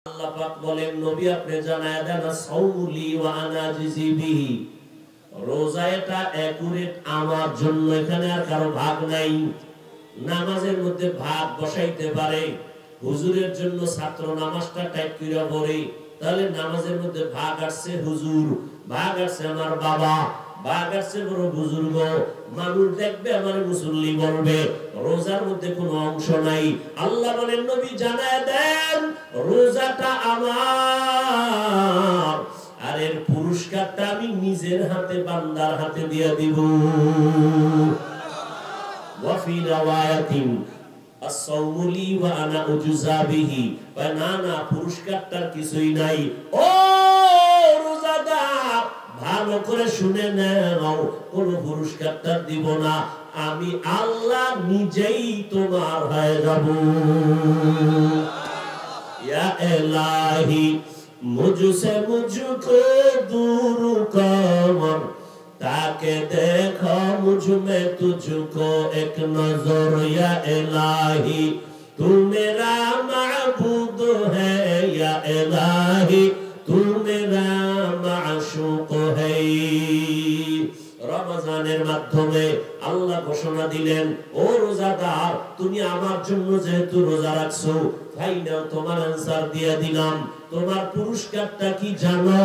আল্লাহ পাক বলেন নবী আপনি জানায় দেন সাওমুলি ওয়া আনা আজিজি বিহি, রোজা এটা একুরেট আমার জন্য, এখানে আর কারো ভাগ নাই। নামাজের মধ্যে ভাগ বসাইতে পারে, হুজুরের জন্য ছাত্র নামাজটা টাইপ করে পড়ে, তাহলে নামাজের মধ্যে ভাগ আসছে হুজুর, ভাগ আসছে আমার বাবা, ভাগ আসছে বড় বুজুর্গ, মানুষ দেখবে আমার মুসল্লি বলবে। রোজার মধ্যে কোনো অংশ নাই। আল্লাহ বলেন নবী জানায় দেন রোজাটা আমার, আর এর পুরস্কারটা আমি নিজের হাতে বান্দার হাতে দিয়ে দিব। Wafi রাওয়ায়াতিন as-sawmu li wa ana ujza bihi, না পুরস্কারটার কিছুই নাই। ও রোজাদার ভালো করে শুনে নাও, কোন পুরস্কারটা দিব না, আমি আল্লাহ নিজেই তোমার হয়ে যাব। ইয়া ইলাহি মুঝসে মুঝকো दूर कर, ताके देखो मुझ में तुझको एक नजर, या इलाही तू मेरा माबूद है, या इलाही तू मेरा माशूक है। রমজানের মাধ্যমে আল্লাহ ঘোষণা দিলেন, ও রোজাদার তুমি আমার জন্য যেহেতু রোজা রাখছো, তাই না তোমার আনসার দিয়ে দিলাম। তোমার পুরস্কারটা কি জানো?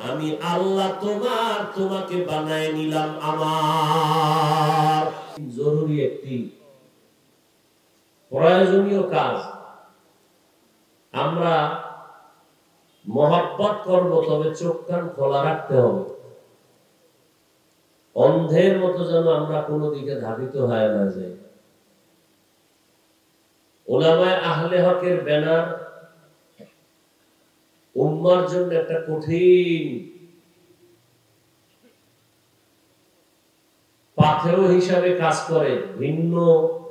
আমি আল্লাহ তোমাকে বানায় নিলাম আমার। জরুরি একটি প্রয়োজনীয় কাজ, আমরা মহব্বত করব, তবে চোখ কান খোলা রাখতে হবে। অন্ধের মতো যেন আমরা কোনো দিকে ধাবিত হয় না যাই। উলামায়ে আহলে হকের ব্যানার উম্মার জন্য একটা কঠিন পাথেয় হিসাবে কাজ করে, ভিন্ন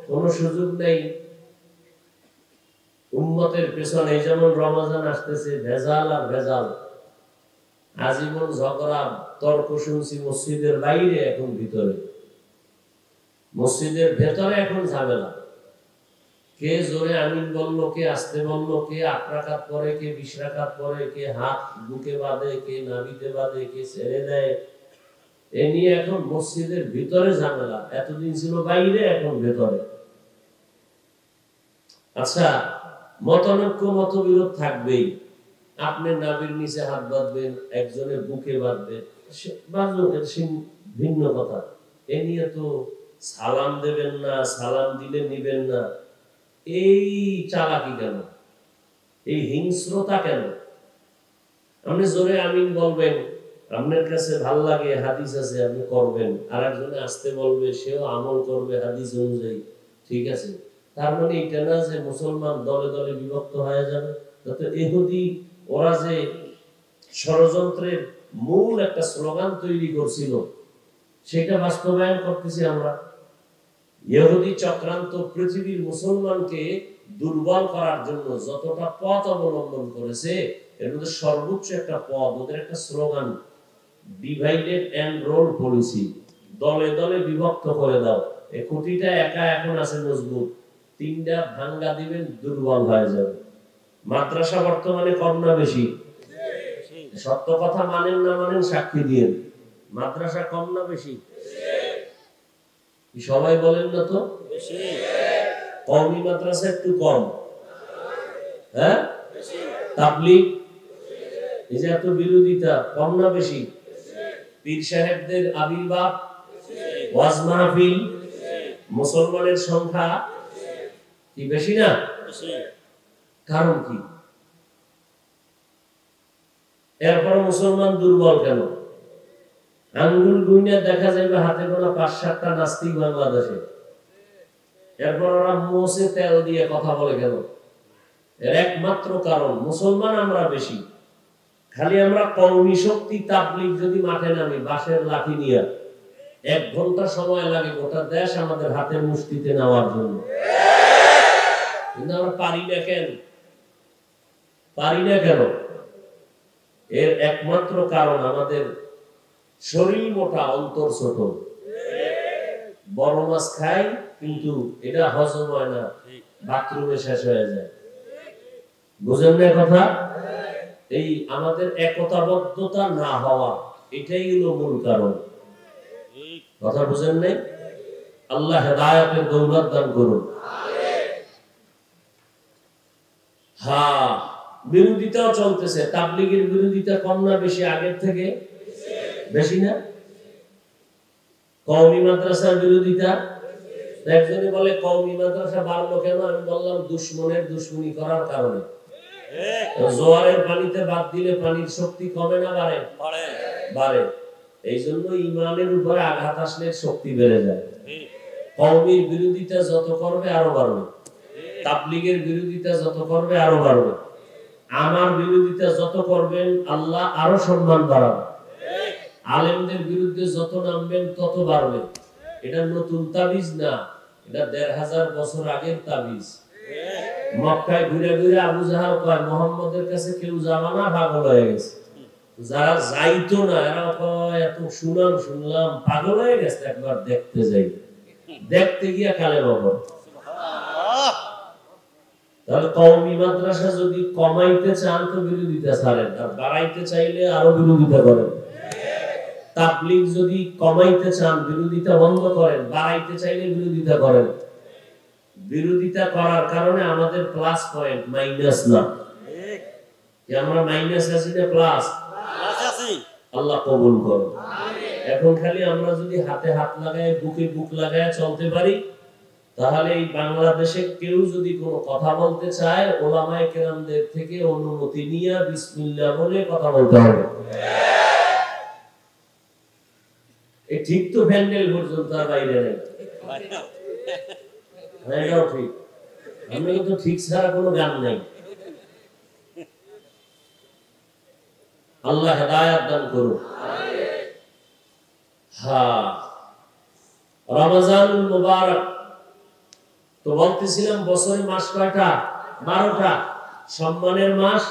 কোন সুযোগ নেই উম্মতের পেছনে। যেমন রমজান আসতেছে, ভেজাল আর ভেজাল, আজীবন ঝগড়া তর্ক শুনছি মসজিদের বাইরে, এখন ভিতরে, মসজিদের ভেতরে এখন ঝামেলা। কে জোরে আমিন বললো, কে আস্তে বললো, কে 8 রাকাত পড়ে, কে 20 রাকাত পড়ে, কে হাত বুকে বাঁধে, কে নাভিতে বাঁধে, কে ছেড়ে দেয়, এ নিয়ে এখন মসজিদের ভিতরে ঝামেলা। এতদিন ছিল বাইরে, এখন ভেতরে। আচ্ছা, মতানৈক্য মতবিরোধ থাকবেই। আপনি নাভির নিচে হাত বাঁধবেন, একজনের বুকে বাঁধবেন, ভিন্ন কথা। এ নিয়ে তো সালাম দেবেন না, সালাম দিলে নিবেন না, এই চালাকি কেন? এই হিংস্রতা কেন? আপনি জোরে আমিন বলবেন, আপনার কাছে ভাল লাগে, হাদিস আছে, আপনি করবেন। আর একজনে আসতে বলবে, সেও আমল করবে হাদিস অনুযায়ী, ঠিক আছে। তার মানে এটা না যে মুসলমান দলে দলে বিভক্ত হয়ে যাবে। তো ইহুদি ওরা যে ষড়যন্ত্রের মূল একটা স্লোগান তৈরি করছিল, সেটা বাস্তবায়ন করতেছি আমরা। ইহুদি চক্রান্ত পৃথিবীর মুসলমানকে দুর্বল করার জন্য যতটা পথ অবলম্বন করেছে, এর মধ্যে সর্বোচ্চ একটা পথ, ওদের একটা slogan, divided and rule policy, দলে দলে বিভক্ত করে দাও। এই খুঁটিটা একা এখন আছে মজবুত, 3টা ভাঙ্গা দিবেন, দুর্বল হয়ে যাবে। মাদ্রাসা বর্তমানে কম না বেশি? সত্য কথা মানেন না মানেন সাক্ষী দিয়েন। মাদ্রাসা কম না বেশি? সবাই বলেন না তো বেশি। কওমি মাদ্রাসা একটু কম, হ্যাঁ? তাবলীগ এই যে এত বিরোধিতা, কম না বেশি? পীর সাহেবদের আবির্ভাব, ওয়াজ মাহফিল, মুসলমানের সংখ্যা কি বেশি না? কারণ কি? এরপর মুসলমান দুর্বল কেন? আঙ্গুল গুইনা দেখা যাবে হাতে গোনা 5-7টা নাস্তিক বাংলাদেশে। এরপর ওরা মোষে তেল দিয়ে কথা বলে কেন? এর একমাত্র কারণ মুসলমান আমরা বেশি। খালি আমরা কওমি শক্তি তাবলীগ যদি মাঠে নামি বাঁশের লাঠি নিয়ে, 1 ঘন্টা সময় লাগে গোটা দেশ আমাদের হাতের মুষ্টিতে নেওয়ার জন্য। কিন্তু আমরা পারি না কেন? এর একমাত্র কারণ আমাদের শরীর মোটা, অন্তর ছোট। বড় মাছ খাই, কিন্তু এটা হজম হয় না, বাথরুমে শেষ হয়ে যায়। বুঝেন না কথা? এই আমাদের একতাবদ্ধতা না হওয়া, এটাই হলো মূল কারণ। কথা বুঝেন নাই? আল্লাহ হেদায়েতের দৌলত দান করুন। হ্যাঁ, বিরোধিতাও চলতেছে। তাবলীগের বিরোধিতা কম না বেশি? আগের থেকে বেশি না? কওমি মাদ্রাসার বিরোধিতা, একজনে বলে কওমি মাদ্রাসা বাড়লো কেন? আমি বললাম দুশ্মনের দুশ্মনী করার কারণে। জোয়ারের পানিতে বাদ দিলে পানির শক্তি কমে না বাড়ে? বাড়ে। এই জন্য ইমানের উপরে আঘাত আসলে শক্তি বেড়ে যায়। কওমির বিরোধিতা যত করবে আরো বাড়বে, তাবলীগের বিরোধিতা যত করবে আরো বাড়বে, আমার বিরোধিতা যত করবেন আল্লাহ আরো সম্মান বাড়াবে, আলেমদের বিরুদ্ধে যত নামবেন তত বাড়বে। এটা নতুন তাবিজ না, এটা ১৫০০ বছর আগের তাবিজ। মক্কায় ঘুরে ঘুরে আবু জাহাল কয় মুহাম্মদের কাছে কেউ যাবা না, পাগল হয়ে গেছে। যারা যাইতো না এরা কয় এত শুনলাম শুনলাম পাগল হয়ে গেছে, একবার দেখতে যাই। দেখতে গিয়া কালেমা পড়ে। তাহলে কওমি মাদ্রাসা যদি কমাইতে চান তো বিরোধিতা ছাড়েন, আর বাড়াইতে চাইলে আরো বিরোধিতা করেন। তাবলীগ যদি কমাইতে চান বিরোধিতা বন্ধ করেন, বাড়াইতে চাইলে বিরোধিতা করেন। বিরোধিতা করার কারণে আমাদের প্লাস পয়েন্ট, মাইনাস না। আমরা মাইনাস আছি না প্লাস আছি? আল্লাহ কবুল করুন। এখন খালি আমরা যদি হাতে হাত লাগায় বুকে বুক লাগায় চলতে পারি, তাহলে এই বাংলাদেশে কেউ যদি কোনো কথা বলতে চায় ওলামায়ে কেরামদের থেকে অনুমতি নিয়ে বিসমিল্লাহ বলে কথা বলতে হবে। এই ঠিক তো প্যান্ডেল পর্যন্ত আর বাইরে নেই। এটাও ঠিক, আমি তো ঠিক ছাড়া কোনো গান নাই। আল্লাহ হেদায়েত দান করুন। হ্যাঁ, রমজানুল মুবারক তো বলতেছিলাম, বছরে মাস কয়টা? 12টা। সম্মানের মাস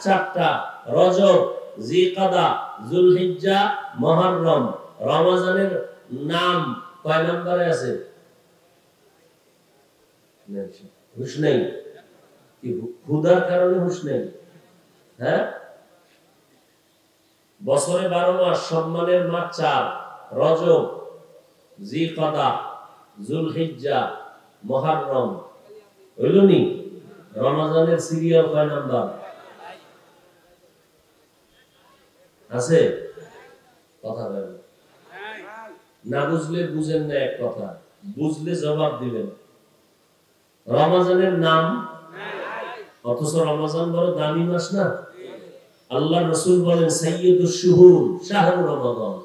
4টা, রজব, জিলকাদা, যুলহিজ্জা, মুহররম। রমজানের নাম কয় নম্বরে আছে? হুশ নেই কি? ক্ষুধার কারণে হুশ নেই? হ্যাঁ, বছরে 12 মাস, সম্মানের মাস 4, রজব, জিলকাদা, যুলহিজ্জা, মুহররম। হইলনি? রমজানের সিরিয়াল কয় নাম্বার আছে? কথা বলেন না। বুঝলে বুঝেন না এক কথা, বুঝলে জবাব দিবেন। রমজানের নাম, অথচ রমজান বড় দামি মাস না? আল্লাহ রাসূল বলেন সাইয়্যিদুশ শুহুর শাহরু রমাদান,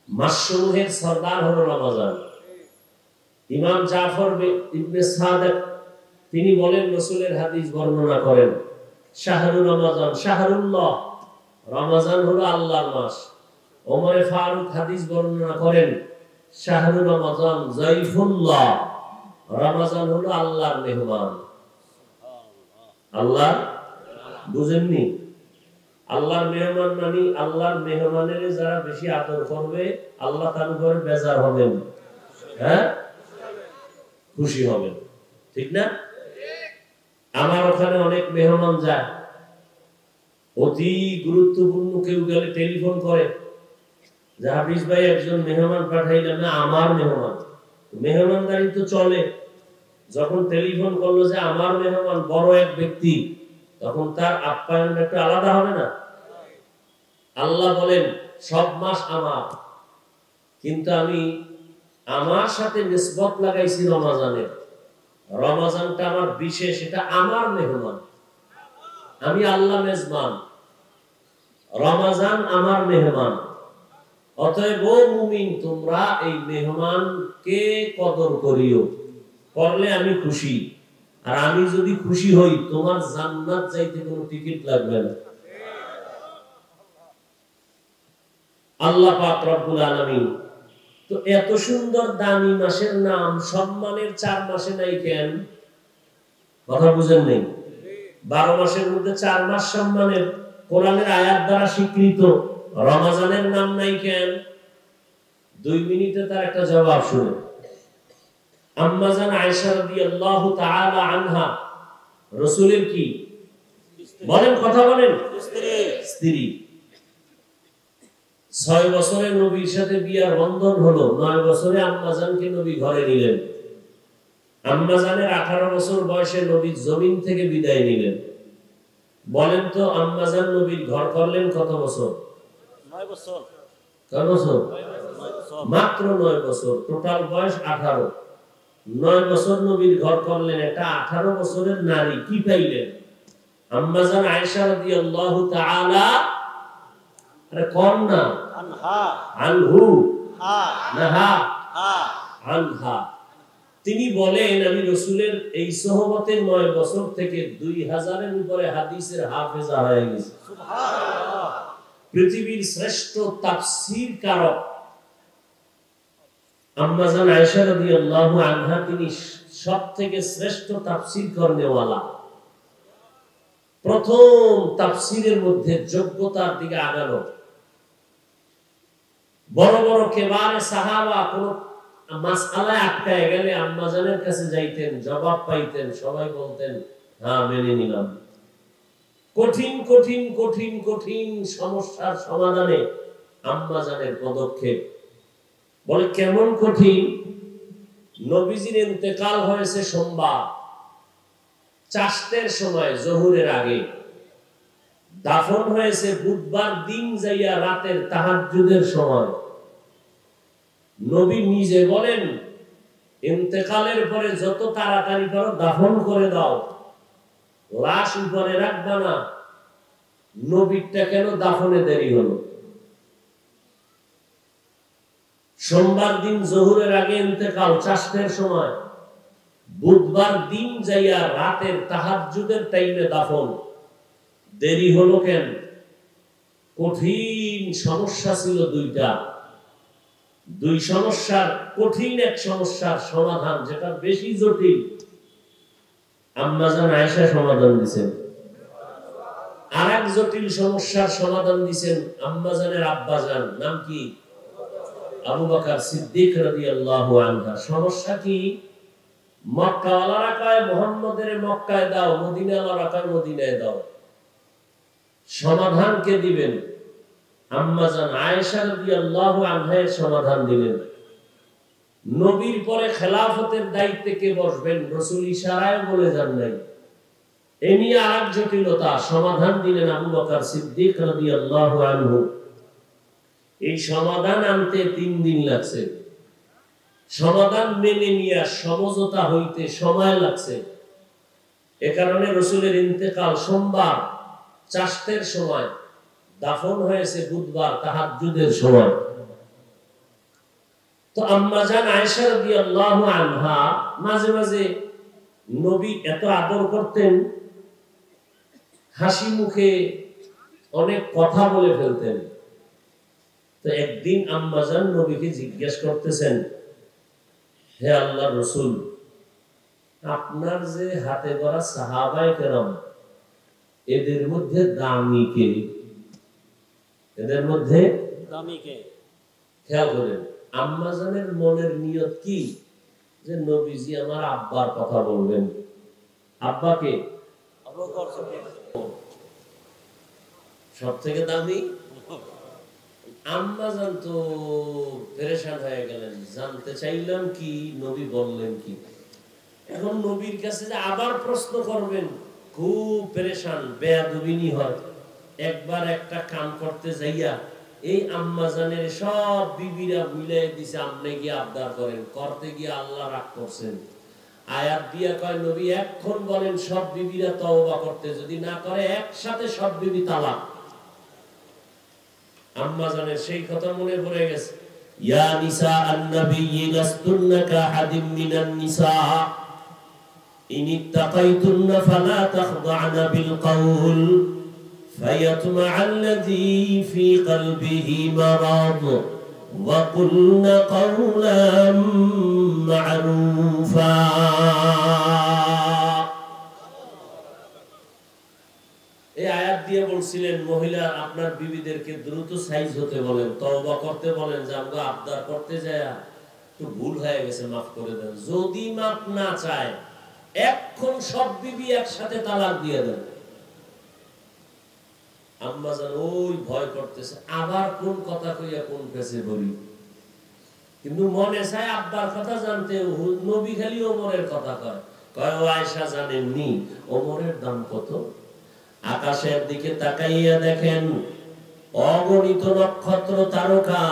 মাসসমূহের সরদার হলো রমজান। ইমাম জাফর ইবনে সাদেক তিনি বলেন, রাসূলের হাদিস বর্ণনা করেন, শাহরু রমাদান শাহরুল্লাহ, রমজান হলো আল্লাহর মাস। ওমরে ফারুক হাদিস বর্ণনা করেন, শাহরু রমাদান যাইফুল্লাহ, রমজান হলো আল্লাহর মেহমান। আল্লাহ বুঝেননি? আল্লাহর মেহমান মানে আল্লাহর মেহমানের যারা বেশি আদর করবে আল্লাহ তার উপরে বেজার হবেন, হ্যাঁ, খুশি হবেন। ঠিক না? আমার ওখানে অনেক মেহমান যায়, অতি গুরুত্বপূর্ণ কেউ গেলে টেলিফোন করে যে হাফিজ ভাই একজন মেহমান পাঠাইলেন না, আমার মেহমান। মেহমানদারি তো চলে, যখন টেলিফোন করলো যে আমার মেহমান বড় এক ব্যক্তি, তখন তার আপ্যায়ন একটু আলাদা হবে না? আল্লাহ বলেন সব মাস আমার, কিন্তু আমি আমার সাথে নিসবত লাগাইছি রমজানের। রমজানটা আমার বিশেষ, এটা আমার মেহমান, আমি আল্লাহ মেজবান, রমজান আমার মেহমান। অতএব ও মুমিন, তোমরা এই মেহমানকে কদর করিও, করলে আমি খুশি। আর আমি যদি খুশি হই, তোমার জান্নাত যাইতে কোনো টিকিট লাগবে না। আল্লাহ পাক রব্বুল আলামিন তো এত সুন্দর দামি মাসের নাম সম্মানের 4 মাসে নাই কেন? কথা বুঝেন নেই? 12 মাসের মধ্যে 4 মাস সম্মানের, কোরআনের আয়াত দ্বারা স্বীকৃত, রমজানের নাম নাই কেন? 2 মিনিটে তার একটা জবাব শুনে। আম্মা জান আয়েশা রাদিয়াল্লাহু তাআলা আনহা রাসূলের কি বলেন, কথা বলেন। স্ত্রী। 6 বছরে নবীর সাথে বিয়ার বন্ধন হলো, 9 বছরে আম্মাজানকে নবী ঘরে নিলেন। আম্মাজানের 18 বছর বয়সে নবী জমিন থেকে বিদায় নিলেন। বলেন তো, আম্মাজান নবীর ঘর করলেন কত বছর? 9 বছর। কত বছর? মাত্র 9 বছর। টোটাল বয়স 18। 9 বছর নবীর ঘর করলেন। এটা 18 বছরের নারী কি পাইলেন? আম্মাজান আয়েশা রাদিয়াল্লাহু তাআলা কন্যা আনহু নাহা আনহা, তিনি বলেন, আমি রাসূলের এই সোহবতের 9 বছর থেকে 2000-এর উপরে হাদিসের হাফেজা হয়ে গেছি। সুবহানাল্লাহ। পৃথিবীর শ্রেষ্ঠ তাফসীর কারক আম্মাজান আয়েশা রাদিয়াল্লাহু আনহা, তিনি সবথেকে শ্রেষ্ঠ তাফসীর করনেওয়ালা। প্রথম তাফসীরের মধ্যে যোগ্যতার দিকে আগানো। বড় বড় কেবারে সাহাবা কোন মাসআলায় আটকায় গেলে আম্মাজানের কাছে যাইতেন, জবাব পাইতেন, সবাই বলতেন হ্যাঁ মেনে নিলাম। কঠিন কঠিন কঠিন কঠিন সমস্যার সমাধানে আম্মাজানের পদক্ষেপ। বলে কেমন কঠিন? নবীজির ইন্তেকাল হয়েছে সোমবার, চাষতের সময় জোহরের আগে। দাফন হয়েছে বুধবার দিন যাইয়া রাতের তাহাজ্জুদের সময়। নবী নিজে বলেন, ইন্তেকালের পরে যত তাড়াতাড়ি পারো দাফন করে দাও, লাশ উপরে রাখবা না। নবীরটা কেন দাফনে দেরি হলো? সোমবার দিন জোহরের আগে ইন্তেকাল, চাষতের সময়। বুধবার দিন যাইয়া রাতের তাহাজ্জুদের টাইমে দাফন, দেরি হলো কেন? কঠিন সমস্যা ছিল দুইটা। দুই সমস্যার কঠিন এক সমস্যার সমাধান, যেটা বেশি জটিল, আম্মাজান আয়েশা সমাধান দিয়েছেন। আর এক জটিল সমস্যার সমাধান দিয়েছেন আম্মাজানের আব্বাজান, নাম কি? আবু বকর সিদ্দিক রাদিয়াল্লাহু আনহু। সমস্যা কি? মক্কাওয়ালারা কয় মুহাম্মদের মক্কায় দাও, মদিনাওয়ালারা কয় মদিনায় দাও। সমাধান কে দিবেন? আম্মাজান আয়েশা রাদিয়াল্লাহু আনহা সমাধান দিলেন। নবীর পরে খেলাফতের দায়িত্বে কে বসবেন রাসূল ইশারায় বলে যান নাই। এ নিয়ে আরেক জটিলতা, সমাধান দিলেন আবু বকর সিদ্দিক রাদিয়াল্লাহু আনহু। এই সমাধান আনতে 3 দিন লাগছে। সমাধান মেনে নিয়ে সমঝোতা হইতে সময় লাগছে। এ কারণে রাসূলের ইন্তেকাল সোমবার চাষতের সময়, দাফন হয়েছে বুধবার তাহাজ্জুদের সময়। তো আম্মাজান আয়েশা রাদিয়াল্লাহু আনহা মাঝে মাঝে নবী এত আদর করতেন, হাসি মুখে অনেক কথা বলে ফেলতেন। তো একদিন আম্মাজান নবীকে জিজ্ঞেস করতেছেন, হে আল্লাহর রাসূল, আপনার যে হাতে গড়া সাহাবায়ে কেরাম, এদের মধ্যে দামি কে? এদের মধ্যে দামি কে? খেয়াল করেন, আম্মাজানের মনের নিয়ত কি? যে নবীজি আমার আব্বার কথা বলবেন। আব্বাকে আবু বকর সিদ্দিক সবথেকে দামি। আম্মাজান তো পেরেশান হয়ে গেলেন, জানতে চাইলাম কি, নবী বললেন কি। এখন নবীর কাছে যে আবার প্রশ্ন করবেন, খুব পেরেশান, বেয়াদবিনী হয়। একবার একটা কাম করতে যাইয়া এই আম্মাজানের সব বিবিরা মিলাই দিছে, আপনি গিয়ে আবদার করেন। করতে গিয়ে আল্লাহ রাগ করছেন, আয়াত দিয়া কয় নবী এখন বলেন সব বিবিরা তওবা করতে, যদি না করে একসাথে সব বিবি তালাক। আম্মাজানের সেই কথা মনে পড়ে গেছে, ইয়া নিসা আন-নবী লাস্তুন্না কাহাদিম মিনান নিসা ইনিত্তাকাইতুন্না ফালা তাখদা'না বিল কওল فيطمع الذي في قلبه مرض وقلن قولا معروفا। এই আয়াত দিয়ে বলছিলেন, মহিলা আপনার বিবিদেরকে দ্রুত সাইজ হতে বলেন, তওবা করতে বলেন, যে আমরা আবদার করতে যায় একটু ভুল হয়ে গেছে, মাফ করে দেন। যদি মাফ না চায় এখন সব বিবি একসাথে তালাক দিয়ে দেন। আম্মা জান ওই ভয় করতেছে, আবার কোন কথা কইয়া কোন ফেসে বলি, কিন্তু মনে চায় আব্বার কথা জানতে। নবী খালি ওমরের কথা কয়, কয় ও আয়েশা জানেননি ওমরের দাম কত? আকাশের দিকে তাকাইয়া দেখেন অগণিত নক্ষত্র তারকা,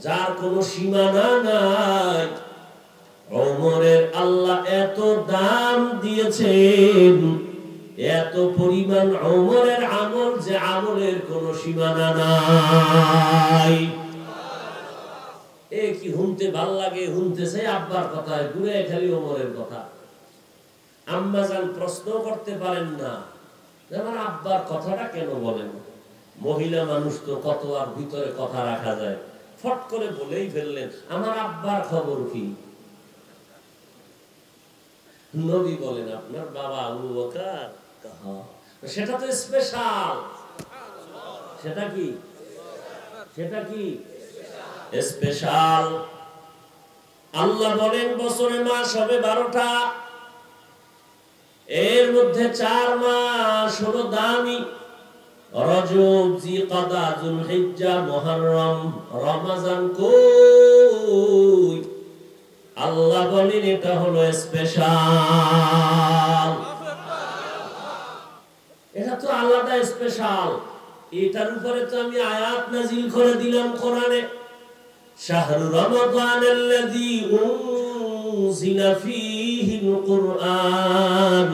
যার কোনো সীমানা নাই। ওমরের আল্লাহ এত দাম দিয়েছেন, এত পরিমাণ ওমরের আমল, যে আমলের কোনো সীমানা নাই। এ কি শুনতে ভাল লাগে, শুনতেছে আব্বার কথা, ঘুরে খালি ওমরের কথা। আম্মা জান প্রশ্ন করতে পারেন না, আমার আব্বার কথাটা কেন বলেন? মহিলা মানুষ তো কত আর ভিতরে কথা রাখা যায়, ফট করে বলেই ফেললেন আমার আব্বার খবর কি? নবী বলেন আপনার বাবা আবু বকর, সেটা তো স্পেশাল। সেটা কি? সেটা কি স্পেশাল? আল্লাহ বলেন বছরে মাস হবে 12টা, এর মধ্যে 4 মাস হলো দামি, রজব, জিলকাদা, যুলহিজ্জা, মুহররম, রমজান কই? আল্লাহ বলেন এটা হলো স্পেশাল। এটা তো আলাদা স্পেশাল। এটার উপরে তো আমি আয়াত নাজিল করে দিলাম কোরআনে, শাহরু রমাদানাল্লাযী উনজিলা ফীহিল কুরআন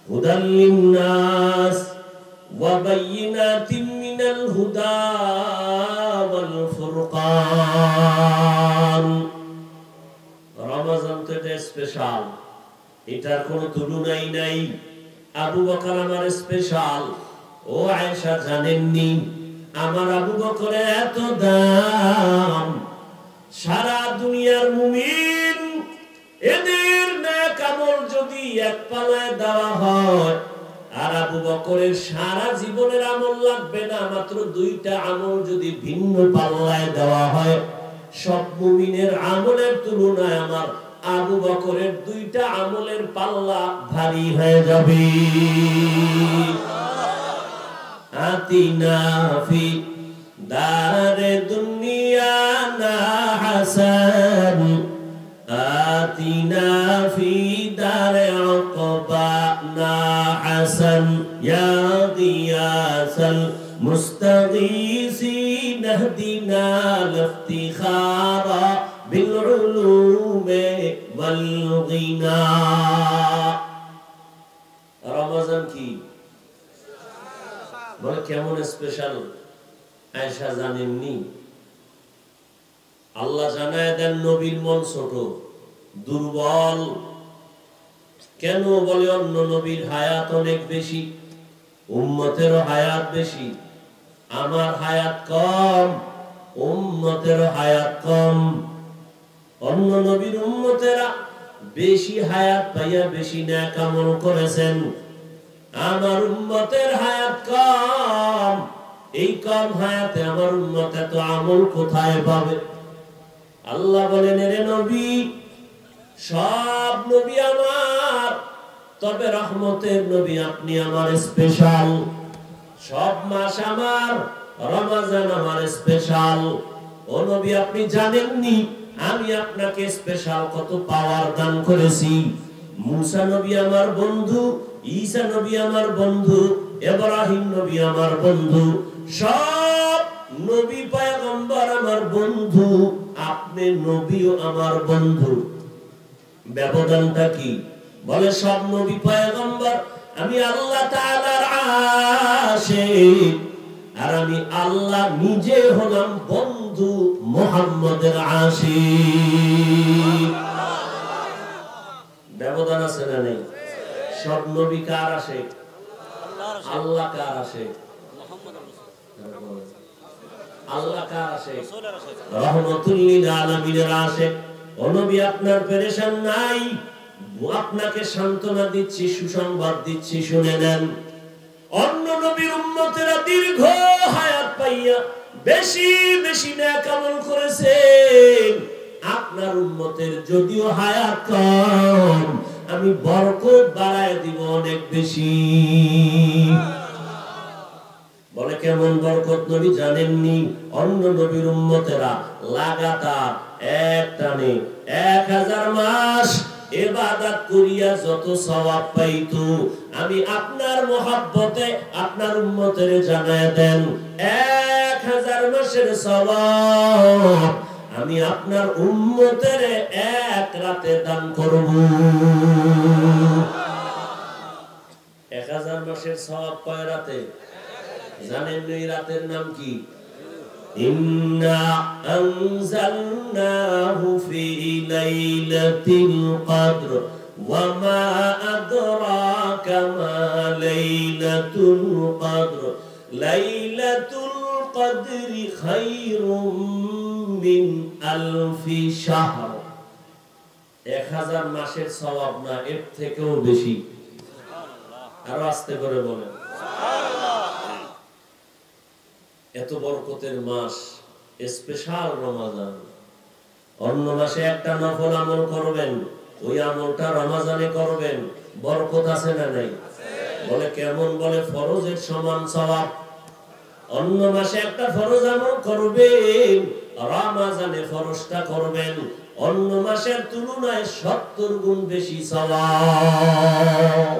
হুদাল লিন-নাস ওয়া বায়িনাতিন মিনাল হুদা ওয়াল ফুরকান। রমজান তো এটা স্পেশাল, এটার কোনো তুলনাই নাই। আবু বকর আমার স্পেশাল। ও আয়েশা জানেননি আমার আবু বকরের এত দাম? সারা দুনিয়ার মুমিন এদের নেক আমল যদি এক পাল্লায় দেওয়া হয়, আর আবু বকরের সারা জীবনের আমল লাগবে না, মাত্র 2টা আমল যদি ভিন্ন পাল্লায় দেওয়া হয়, সব মুমিনের আমলের তুলনায় আমার আবু বকরের 2টা আমলের পাল্লা ভারী হয়ে যাবে। আতিনা ফি দারে দুনিয়া না হাসান, আতিনা ফি দারে উকবা না হাসান, ইয়া গিয়াসাল মুস্তাগীসিন ইহদিনা লিফতিখারা বিল উলুমি ওয়াল গিনা। রমজান কি বলে, কেমন স্পেশাল? আয়েশা জানেননি? আল্লাহ জানায় দেন নবীর মন ছোট, দুর্বল। কেন বলে, অন্য নবীর হায়াত অনেক বেশি, উম্মতেরও হায়াত বেশি, আমার হায়াত কম, উম্মতেরও হায়াত কম। অন্য নবীর উম্মতেরা বেশি হায়াত পাইয়া বেশি নেক আমল করেছেন, আমার উম্মতের হায়াত কম। এই কম হায়াতে আমার উম্মত এত আমল কোথায় পাবে? আল্লাহ বলেন, রে নবী, সব নবী আমার, তবে রহমতের নবী আপনি আমার স্পেশাল। সব মাস আমার, রমজান আমার স্পেশাল। ও নবী, আপনি জানেননি আমি আপনাকে স্পেশাল কত পাওয়ার দান করেছি? মুসা নবী আমার বন্ধু, ঈসা নবী আমার বন্ধু, ইব্রাহিম নবী আমার বন্ধু, সব নবী পয়গম্বর আমার বন্ধু, আপনি নবীও আমার বন্ধু। ব্যবধানটা কি? বলে, সব নবী পয়গম্বর, আমি আল্লাহ তাআলার আশিক, আর আমি আল্লাহ নিজে হলাম বন্ধু মুহাম্মদের আশিক। ব্যবধান আছে না নেই? সব নবী কার আশিক? আল্লাহ কার আশিক? আল্লাহ কার আশিক? রহমাতুল লিল আলামিনের আশিক। ও নবী, আপনার পেরেশান নাই, আপনাকে সান্ত্বনা দিচ্ছি, সুসংবাদ দিচ্ছি, শুনে নেন। অন্য নবীর উম্মতেরা দীর্ঘ হায়াত পাইয়া বেশি বেশি নেক আমল করেছেন, আপনার উম্মতের যদিও হায়াত কম, আমি বরকত বাড়ায় দিব অনেক বেশি। কেমন বরকত নবী জানেননি? অন্য নবীর উম্মতেরা লাগাতার এক টানে 1000 মাস ইবাদত করিয়া যত সওয়াব পাইতো, আমি আপনার মহব্বতে আপনার উম্মতের জানায় দেন 1000 মাসের সওয়াব আমি আপনার উম্মতের এক রাতে দান করব। 1000 মাসের সওয়াব কয় রাতে জানেন? এই রাতের নাম কি? ইন্না আনজালনাহু ফি লাইলাতিল কদর ওয়া মা আদরাকা মা লাইলাতুল কদর লাইলাতুল কদরি খায়রুম মিন আলফি শাহর। 1000 মাসের সওয়াব না, এর থেকেও বেশি। আরো আস্তে করে বলেন এত বরকতের মাস, স্পেশাল রমাদান। অন্য মাসে একটা নফল আমল করবেন, ওই আমলটা রমাজানে করবেন, বরকত আছে না নাই? বলে কেমন? বলে ফরজের সমান সওয়াব। অন্য মাসে একটা ফরজ আমল করবেন, রমাজানে ফরজটা করবেন, অন্য মাসের তুলনায় 70 গুণ বেশি সওয়াব।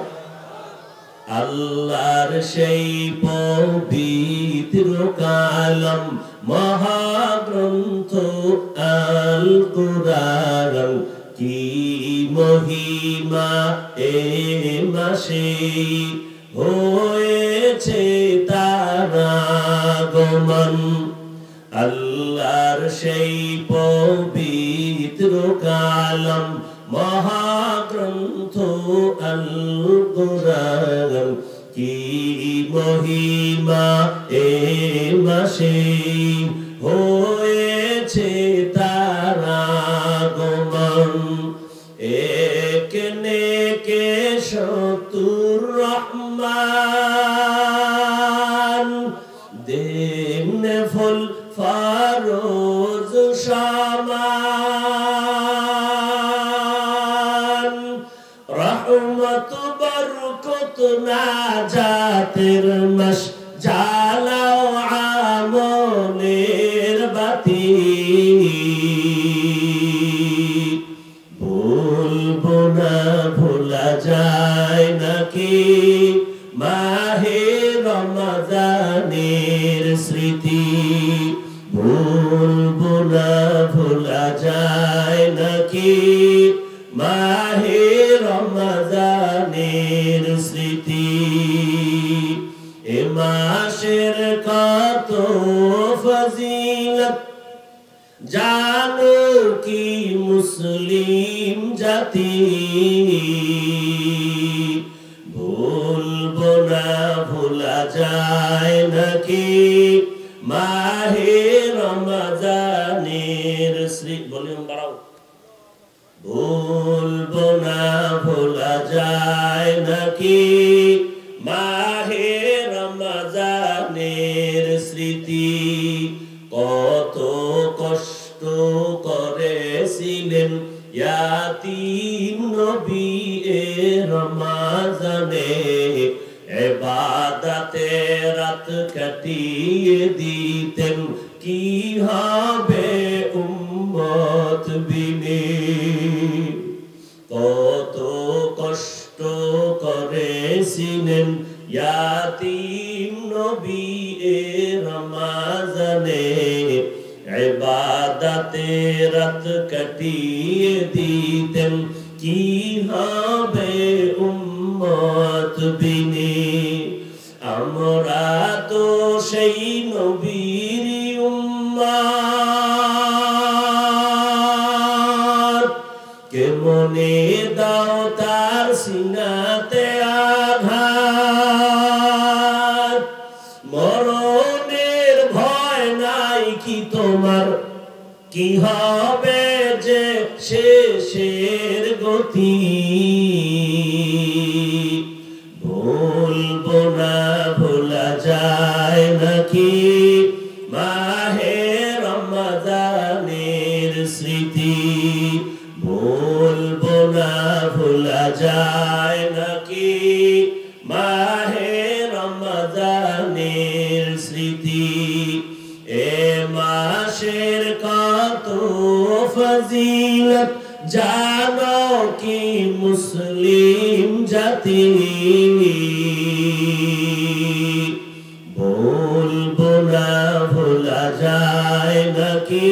আল্লাহর সেই পবিত্র কালাম মহাগ্রন্থ আল কুরআন, কি মহিমা এ মাসে হয়েছে তার আগমন। আল্লাহর সেই পবিত্র কালাম মহাগ্রন্থ আল কুরআন, কি মহিমা এ মাসে হয়েছে তার আগমন। একনে কে শতুর রহমান দেন ফুল ফারোজ শামান, রহমত বরকত নাজাতের মাস, জ্বালাও আমলের বাতি। ভুলবো না ভোলা যায় নাকি মাহে রমজানের স্মৃতি, ভুলবো না ভোলা যায় নাকি মাহে রমজানের স্মৃতি। এ মাসের কত ফজিলত জানো কি মুসলিম জাতি, ভুলবো না ভোলা যায় নাকি মাহে রমজানের স্মৃতি। ভলিউম বাড়াও। ভুলবো না ভোলা যায় নাকি মাহে রমজানের স্মৃতি। কত কষ্ট করেছিলেন ইয়াতীম নবী এ রমজানে, ইবাদতে রাত কাটিয়ে দিতেন, কি হবে উম্মত বিনে। কত কষ্ট করেছিলেন ইয়াতীম নবী এ রমজানে, ইবাদতে রাত কাটিয়ে দিতেন, কি হবে উম্মত বিনে। আমরা তো সেই নবীর উম্মত, কেমনে দাও তার সিনাতে আঘাত। মরণের ভয় নাই কি তোমার, কি হবে যে শেষের গতি। ভুলবো না ভোলা যায় নাকি মাহে রমজানের স্মৃতি, ভুলবো না ভোলা যায় নাকি মাহে রমজান রমজানের স্মৃতি এ মাসের কত ফজিলত জানো কি মুসলিম জাতি বলবো না ভোলা যায় নাকি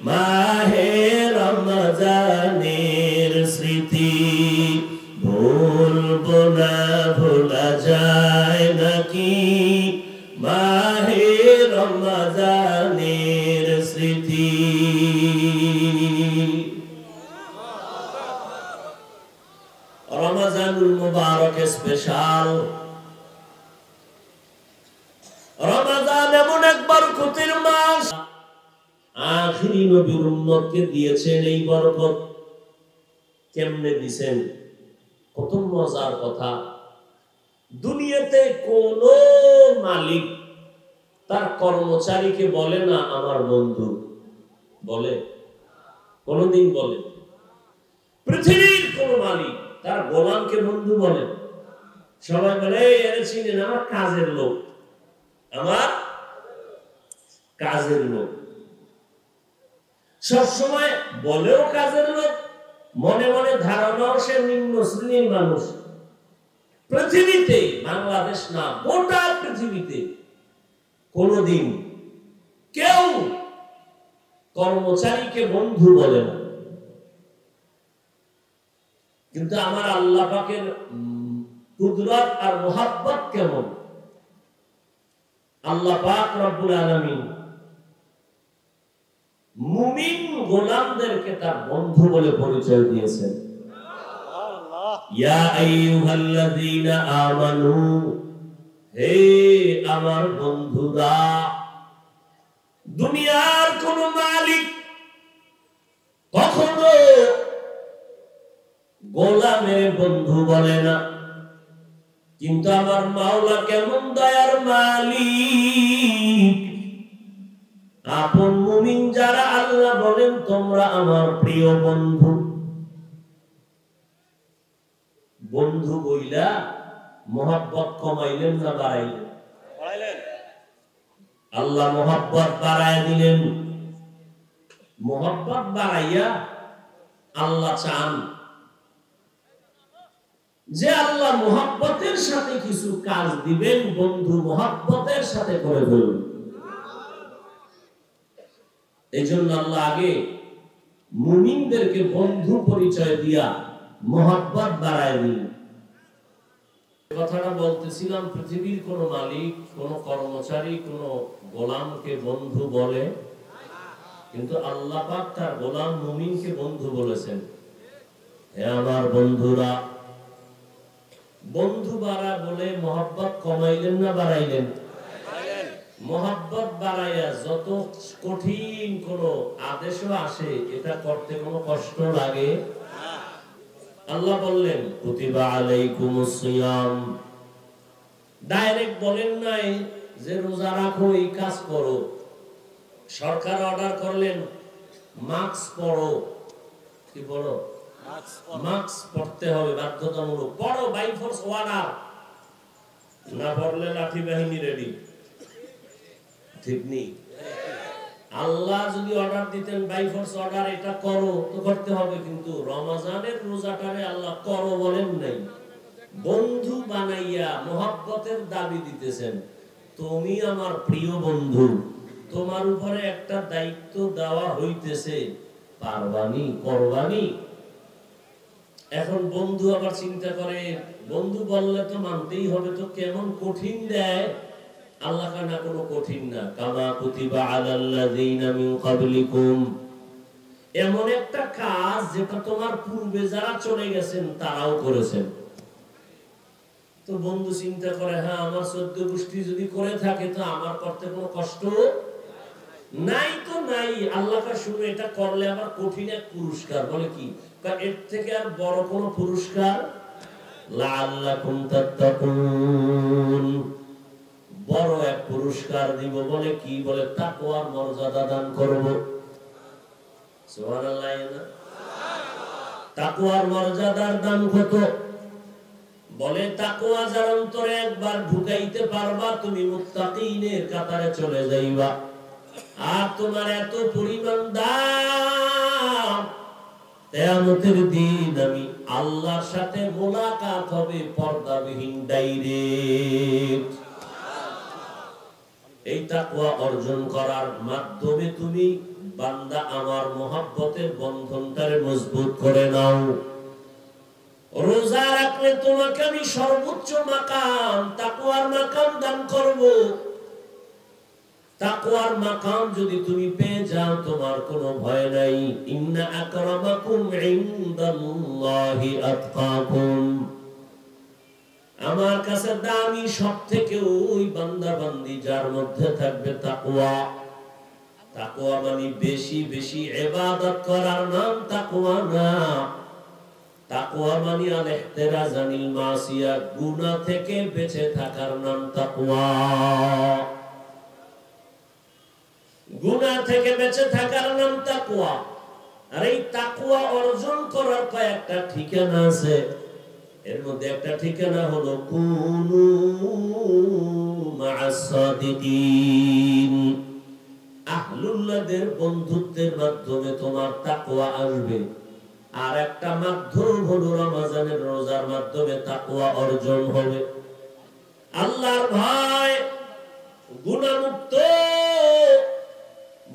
মাহে রমজানের স্মৃতি বলবো না ভোলা যায় নাকি মাহে রমজানের স্মৃতি রমজানুল মুবারক স্পেশাল রমজান এমন এক বরকতের মাস আখিরি নবীর উম্মতকে দিয়েছেন এই বরকত কেমনে দিবেন কত মজার কথা দুনিয়াতে কোন মালিক তার কর্মচারীকে বলে না আমার বন্ধু বলে কোনদিন বলে পৃথিবীর কোন মালিক তার গোলামকে বন্ধু বলে সবাই বলে এরে চিনেন আমার কাজের লোক আমার কাজের লোক সবসময় বলেও কাজের লোক মনে মনে ধারণাও সে নিম্ন শ্রেণীর মানুষ পৃথিবীতে বাংলাদেশ না গোটা পৃথিবীতে কোনদিন কেউ কর্মচারীকে বন্ধু বলে না কিন্তু আমার আল্লাহ পাকের কুদরত আর মুহাব্বত কেমন আল্লাহ পাক রব্বুল আলামিন মুমিন গোলামদেরকে তার বন্ধু বলে পরিচয় দিয়েছেন ইয়া আইয়ুহাল্লাযীনা আমানু হে আমার বন্ধুরা দুনিয়ার কোন মালিক কখনো গোলামের বন্ধু বলে না কিন্তু আমার মাওলা কেমন দয়ার মালিক আপন মুমিন যারা আল্লাহ বলেন তোমরা আমার প্রিয় বন্ধু বন্ধু বইলা মোহাব্বত কমাইলেন না বাড়াইলেন আল্লাহ মোহাব্বত বাড়ায় দিলেন মোহাব্বত বাড়াইয়া আল্লাহ চান যে আল্লাহ মোহাব্বতের সাথে কিছু কাজ দিবেন বন্ধু মোহাব্বতের সাথে করে ফেলুন এই জন্য আল্লাহ আগে মুমিনদেরকে বন্ধু পরিচয় দিয়া মোহাব্বত বাড়ায় দিলেন কথাটা বলতেছিলাম পৃথিবীর কোন মালিক কোন কর্মচারী কোন গোলামকে বন্ধু বলে কিন্তু আল্লাহ পাক তার গোলাম মুমিনকে বন্ধু বলেছেন হে আমার বন্ধুরা বন্ধু বাড়া বলে মোহাব্বত কমাইলেন না বাড়াইলেন মোহাব্বত বাড়াইয়া যত কঠিন কোন আদেশও আসে এটা করতে কোনো কষ্ট লাগে আল্লাহ বললেন কুতিবা আলাইকুমুস সিয়াম ডাইরেক্ট বলেন নাই যে রোজা রাখো এই কাজ করো সরকার অর্ডার করলেন মাস্ক পরো কি পড়ো মাস্ক পড়তে হবে বাধ্যতামূলক পড়ো বাই ফোর্স অর্ডার না পড়লে লাঠি বাহিনী রেডি ঠিক নেই আল্লাহ যদি অর্ডার দিতেন বাই ফোর্স অর্ডার এটা করো তো করতে হবে কিন্তু রমজানের রোজাটারে আল্লাহ করো বলেন নাই বন্ধু বানাইয়া মোহাব্বতের দাবি দিতেছেন তুমি আমার প্রিয় বন্ধু তোমার উপরে একটা দায়িত্ব দেওয়া হইতেছে পারবানি করবানি এখন বন্ধু আবার চিন্তা করে বন্ধু বললে তো মানতেই হবে তো কেমন কঠিন দেয় আল্লাহ কানা কোনো কঠিন না কামা কুতিবা আলাল্লাযীনা মিন ক্বাবলিকুম এমন একটা কাজ যেটা তোমার পূর্বে যারা চলে গেছেন তারাও করেছেন তো বন্ধু চিন্তা করে হ্যাঁ আমার 14 গোষ্ঠী যদি করে থাকে তো আমার করতে কোনো কষ্ট নাই তো নাই আল্লাহকে শুনে এটা করলে আবার কঠিন এক পুরস্কার বলে কি এর থেকে আর বড় কোনো পুরস্কার লাআল্লাকুম তাত্তাকুন বড় এক পুরস্কার দিব বলে কি বলে তাকওয়ার মর্যাদা দান করব সুবহানাল্লাহ না তাকওয়ার মর্যাদার দাম কত বলে তাকওয়া যার অন্তরে একবার ঢুকাইতে পারবা তুমি মুত্তাকিনের কাতারে চলে যাইবা। আর তোমার এত পরিমাণ দাম, কিয়ামতের দিন আমি আল্লাহর সাথে মোলাকাত হবে পর্দাবিহীন ডাইরেক্ট। এই তাকওয়া অর্জন করার মাধ্যমে তুমি বান্দা আমার মহব্বতের বন্ধনটারে মজবুত করে নাও। রোজা রাখলে তোমাকে আমি সর্বোচ্চ মাকাম তাকওয়ার মাকাম দান করব। তাকওয়ার মাকাম যদি তুমি পেয়ে যাও তোমার কোনো ভয় নাই। ইন্না আকরামাকুম ইনদাল্লাহি আতকাকুম, আমার কাছে দামি সবথেকে ওই বান্দা বান্দি যার মধ্যে থাকবে তাকওয়া। তাকওয়া মানে বেশি বেশি ইবাদত করার নাম তাকওয়া না। তাকওয়া মানে আল ইহতিরাজ আনিল মাসিয়া, গুনাহ থেকে বেঁচে থাকার নাম তাকওয়া। গুনাহ থেকে বেঁচে থাকার নাম তাকওয়া। আর এই তাকওয়া অর্জন করার কয়েকটা ঠিকানা আছে। এর মধ্যে একটা ঠিকানা হলো কুনু মা'আস সাদিকিন। আহলুল্লাহদের বন্ধুত্বের মাধ্যমে তোমার তাকওয়া আসবে। আর একটা মাধ্যম হলো রমজানের রোজার মাধ্যমে তাকওয়া অর্জন হবে। আল্লাহর ভয়, গুনাহমুক্ত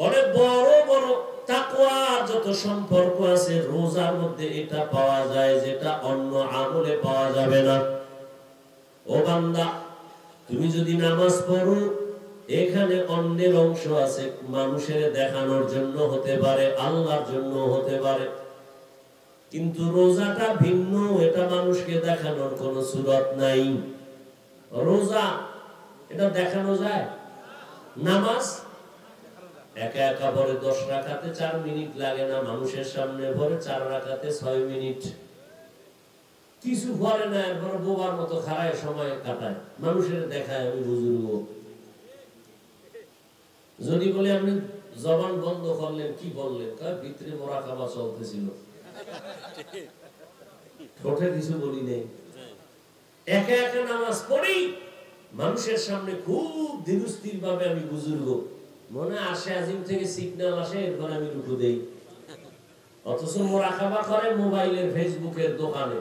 বড় বড় বড় তাকওয়ার যত সম্পর্ক আছে রোজার মধ্যে এটা পাওয়া যায় যেটা অন্য আমলে পাওয়া যাবে না। ও বান্দা, তুমি যদি নামাজ পড়ো, এখানে অন্যের অংশ আছে, মানুষের দেখানোর জন্য হতে পারে, আল্লাহর জন্য হতে পারে। কিন্তু রোজাটা ভিন্ন, এটা মানুষকে দেখানোর কোনো সুরত নাই। রোজা এটা দেখানো যায়, নামাজ একা একা পরে 10 রাকাতে 4 মিনিট লাগে না, মানুষের সামনে পরে 4 রাকাতে 6 মিনিট। কিছু পরে না, এরপর বোবার মতো খাড়ায় সময় কাটায়, মানুষের দেখায় আমি বুজুর্গ। যদি বলে আপনি জবান বন্ধ করলেন, কি বললেন? ভিতরে মুরাকাবা চলতেছিল, ঠোঁটে কিছু বলি নেই। একা একা নামাজ পড়ি, মানুষের সামনে খুব ধীরস্থির ভাবে আমি বুজুর্গ, মনে আসে আজিম থেকে সিগন্যাল আসে, এরপর আমি রুকু দেই। অথচ মুরাকাবা করে মোবাইলের ফেসবুকের দোকানে।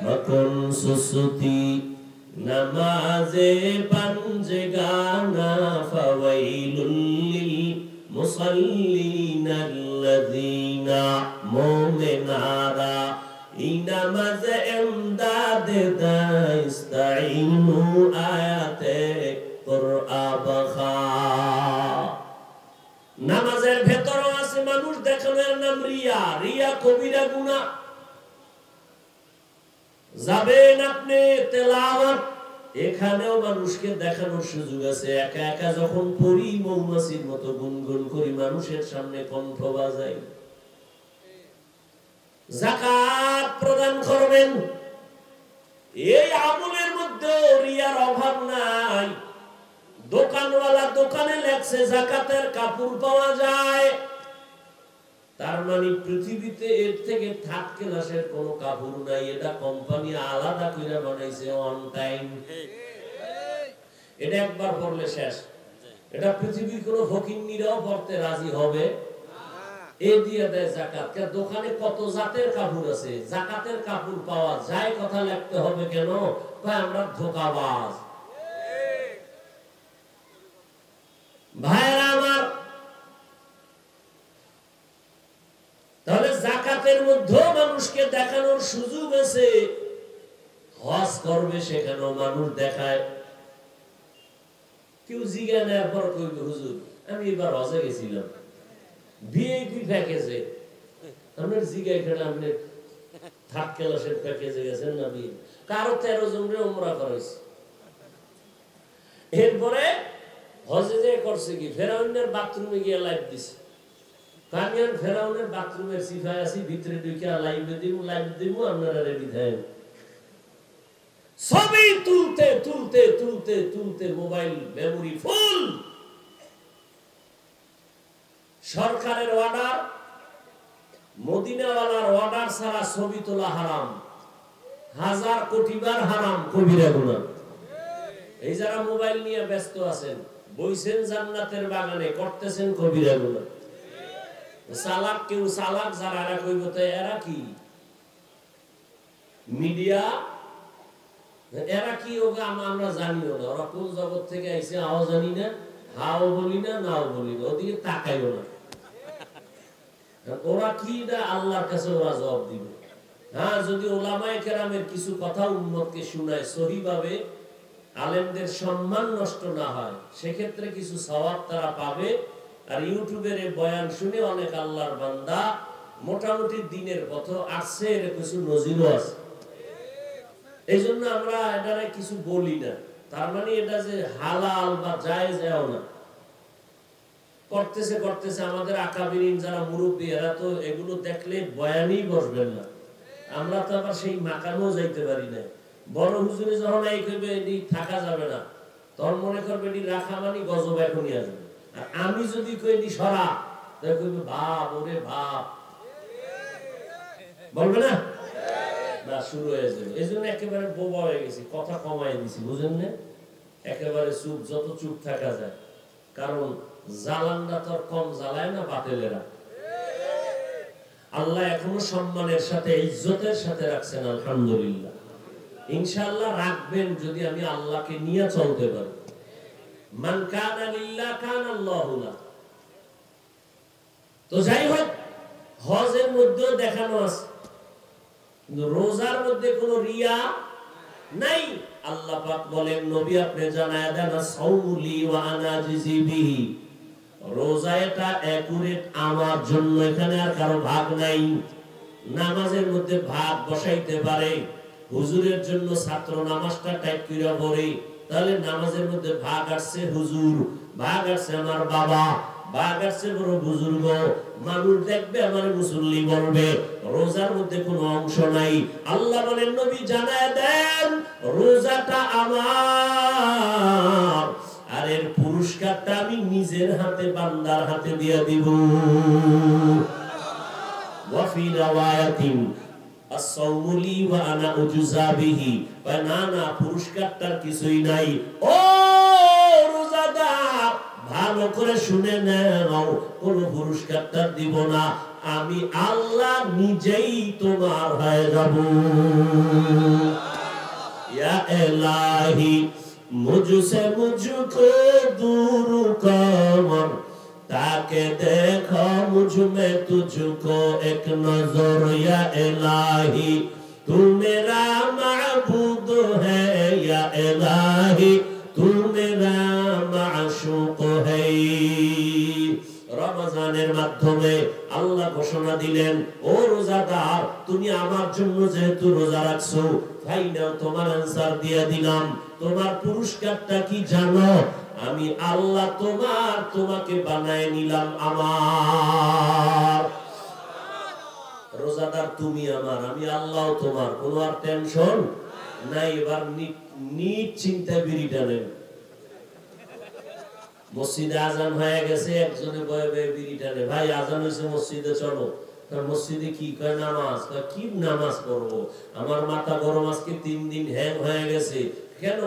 মাখন সুসুতি নামাজে পাঞ্জে গানা ফাওয়াইলুল লিল মুসাল্লিনাল্লাযিনা মুমিনারা ইনামাজে ইমদাদে দাইস্তাইনু আয়াতে নামাজের ভেতরও আছে মানুষ দেখানোর নাম রিয়া। রিয়া কবিরা গুনাহ। যাবেন আপনি তেলাওয়াত, এখানেও মানুষকে দেখানোর সুযোগ আছে। একা একা যখন পড়ি, মৌমাছির মতো গুনগুন করি, মানুষের সামনে কণ্ঠ বাজাই। যাকাত প্রদান করবেন, এই আমলের মধ্যে রিয়ার অভাব নাই। দোকানওয়ালা দোকানে লেখছে যাকাতের কাপড় পাওয়া যায়, তার মানে পৃথিবীতে এর থেকে থার্ড ক্লাসের কোনো কাপড় নাই। এটা কোম্পানি আলাদা করে বানাইছে, অন টাইম। এটা একবার পড়লে শেষ। এটা পৃথিবীর কোনো ফকিন্নিরাও পড়তে রাজি হবে এ দিয়ে দেয় যাকাত। দোকানে কত জাতের কাপড় আছে, যাকাতের কাপড় পাওয়া যায়, কথা লিখতে হবে কেন? আমরা ধোঁকাবাজ। ভাইরা আমার, তাহলে যাকাতের মধ্যেও মানুষকে দেখানোর সুযোগ আছে। হজ করবে, সেখানেও মানুষ দেখায়। কেউ জিজ্ঞাসা নেওয়ার পর কইবে, হুজুর আমি এবার হজে গেছিলাম, ভিআইপি প্যাকেজে। আপনার জিজ্ঞাসা করে আপনি থার্ড ক্লাসের প্যাকেজে গেছেন না? কারো 13 জনের উমরা করাইছে। এরপরে হজে যে করছে কি, ফেরাউনের বাথরুমে গিয়ে লাইভ দিছে। কামিয়ান ফেরাউনের বাথরুমের সিফায় আছি, ভিতরে ঢুকিয়া লাইভ দিব আপনারা রেডি থাকেন। ছবি তুলতে তুলতে তুলতে তুলতে মোবাইল মেমোরি ফুল। সরকারের অর্ডার, মদিনাওয়ালার অর্ডার ছাড়া ছবি তোলা হারাম। হাজার কোটিবার হারাম কবিরা গুনাহ। এই যারা মোবাইল নিয়ে ব্যস্ত আছেন, বইছেন জান্নাতের বাগানে, করতেছেন কবিরা গুনাহ। চালাক কেউ চালাক যারা, এরা কইব তো এরা কি মিডিয়া, এরা কি ওকে আমরা জানিও না, ওরা কোন জগৎ থেকে আইছে আও জানি না, হাও বলি না, নাও বলি না, ওদিকে তাকাইও না। ওরা কি না আল্লাহর কাছে ওরা জবাব দিবে। হ্যাঁ, যদি ওলামায়ে কেরামের কিছু কথা উম্মতকে শোনায় সহিভাবে, আলেমদের সম্মান নষ্ট না হয়, সেক্ষেত্রে কিছু সওয়াব তারা পাবে। আর ইউটিউবের এই বয়ান শুনে অনেক আল্লাহর বান্দা মোটামুটি দিনের পথ আসছে, এর কিছু নজিরও আছে। এই জন্য আমরা এটারে কিছু বলি না, তার মানে এটা যে হালাল বা জায়েজ এও না। করতেছে করতেছে আমাদের আকাবিরিন যারা মুরব্বী, এরা তো এগুলো দেখলে বয়ানই বসবেন না। আমরা তো আবার সেই মাকামেও যাইতে পারি না। বড় হুজুরে যখন এই কইবে এটি থাকা যাবে না, তখন মনে করবে এটি রাখা মানে গজব এখনই আসবে। আর আমি যদি কই এটি সরা, তাহলে কইবে বাপ, ওরে বাপ, বলবে না? না, শুরু হয়ে যাবে। এই জন্য একেবারে বোবা হয়ে গেছি, কথা কমাই দিছি, বুঝেন না? একেবারে চুপ, যত চুপ থাকা যায়। কারণ জালানরা তো কম জ্বালায় না বাতিলেরা। আল্লাহ এখনো সম্মানের সাথে, ইজ্জতের সাথে রাখছেন, আলহামদুলিল্লাহ। ইনশাআল্লাহ রাখবেন যদি আমি আল্লাহকে নিয়ে চলতে পারি। মান কানা লিল্লাহ কানা আল্লাহু লাহ। তো যাই হোক, হজের মধ্যেও দেখানো আছে, কিন্তু রোজার মধ্যে কোনো রিয়া নাই। আল্লাহ পাক বলেন, নবী আপনি জানায়া দেন, সাওমুলি ওয়া আনা আজজি বিহি। রোজা এটা একুরেট আমার জন্য, এখানে আর কারো ভাগ নাই। নামাজের মধ্যে ভাগ বসাইতে পারে, হুজুরের জন্য ছাত্র নামাজটা টাইট কইরা পড়ে, তাহলে নামাজের মধ্যে ভাগ আসছে হুজুর, ভাগ আসছে আমার বাবা, ভাগ আসছে বড় বুজুর্গ, মানুষ দেখবে আমার মুসল্লি বলবে। রোজার মধ্যে কোনো অংশ নাই। আল্লাহ বলেন, নবী জানায় দেন রোজাটা আমার, আর এর পুরস্কারটা আমি নিজের হাতে বান্দার হাতে দিয়ে দিব। ওয়া ফি রাওয়ায়াতিন as-sawmu li wa ana ujza bihi। না না, পুরস্কারটার কিছুই নাই। ও রোজাদার, ভালো করে শুনে নাও, কোন পুরস্কারটা দিব না, আমি আল্লাহ নিজেই তোমার হয়ে যাব। ইয়া ইলাহি मुझसे मुझको दूर कर, ताके देखो मुझ में तुझको एक नजर। या इलाही तू मेरा माबूद है, या इलाही तू मेरा माशूक है। রমজানের মাধ্যমে আল্লাহ ঘোষণা দিলেন, ও রোজাদার, তুমি আমার জন্য যেহেতু রোজা রাখছো, ফাইনাল তোমার আনসার দিয়ে দিলাম। তোমার পুরস্কারটা কি জানো? আমি আল্লাহ তোমাকে বানায় নিলাম আমার। রোজাদার তুমি আমার, আমি আল্লাহ তোমার, কোনো আর টেনশন নাই। এবার নিশ্চিন্তায় বিড়িটা নেন। মসজিদে আজান হয়ে গেছে, একজনে বয়ে বয়ে বিড়ি টানে, ভাই আজান হয়েছে মসজিদে চলো। মসজিদে কি কয়? নামাজ। কি নামাজ পড়বো? আমার মাথা গরম, আজকে 3 দিন হ্যাং হয়ে গেছে। কেন?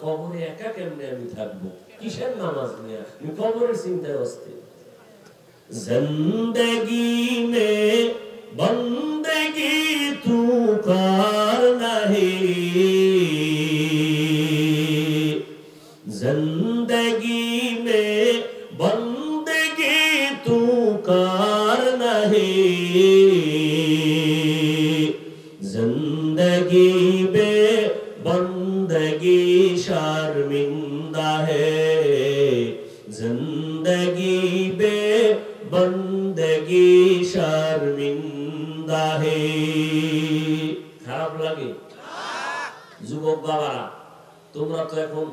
কবরে একা কেমনে আমি থাকবো? কিসের নামাজ নিয়ে? আমি কবরের চিন্তায় অস্থির। জিন্দেগি মে বন্দেগি তু কর নাহি, जिंदगी में बंदगी तू कर नहीं, जिंदगी में बंदगी शर्मिंदा है, जिंदगी में बंदगी शर्मिंदा है। খারাপ লাগে? যুবক বাবারা, তোমরা তো এখন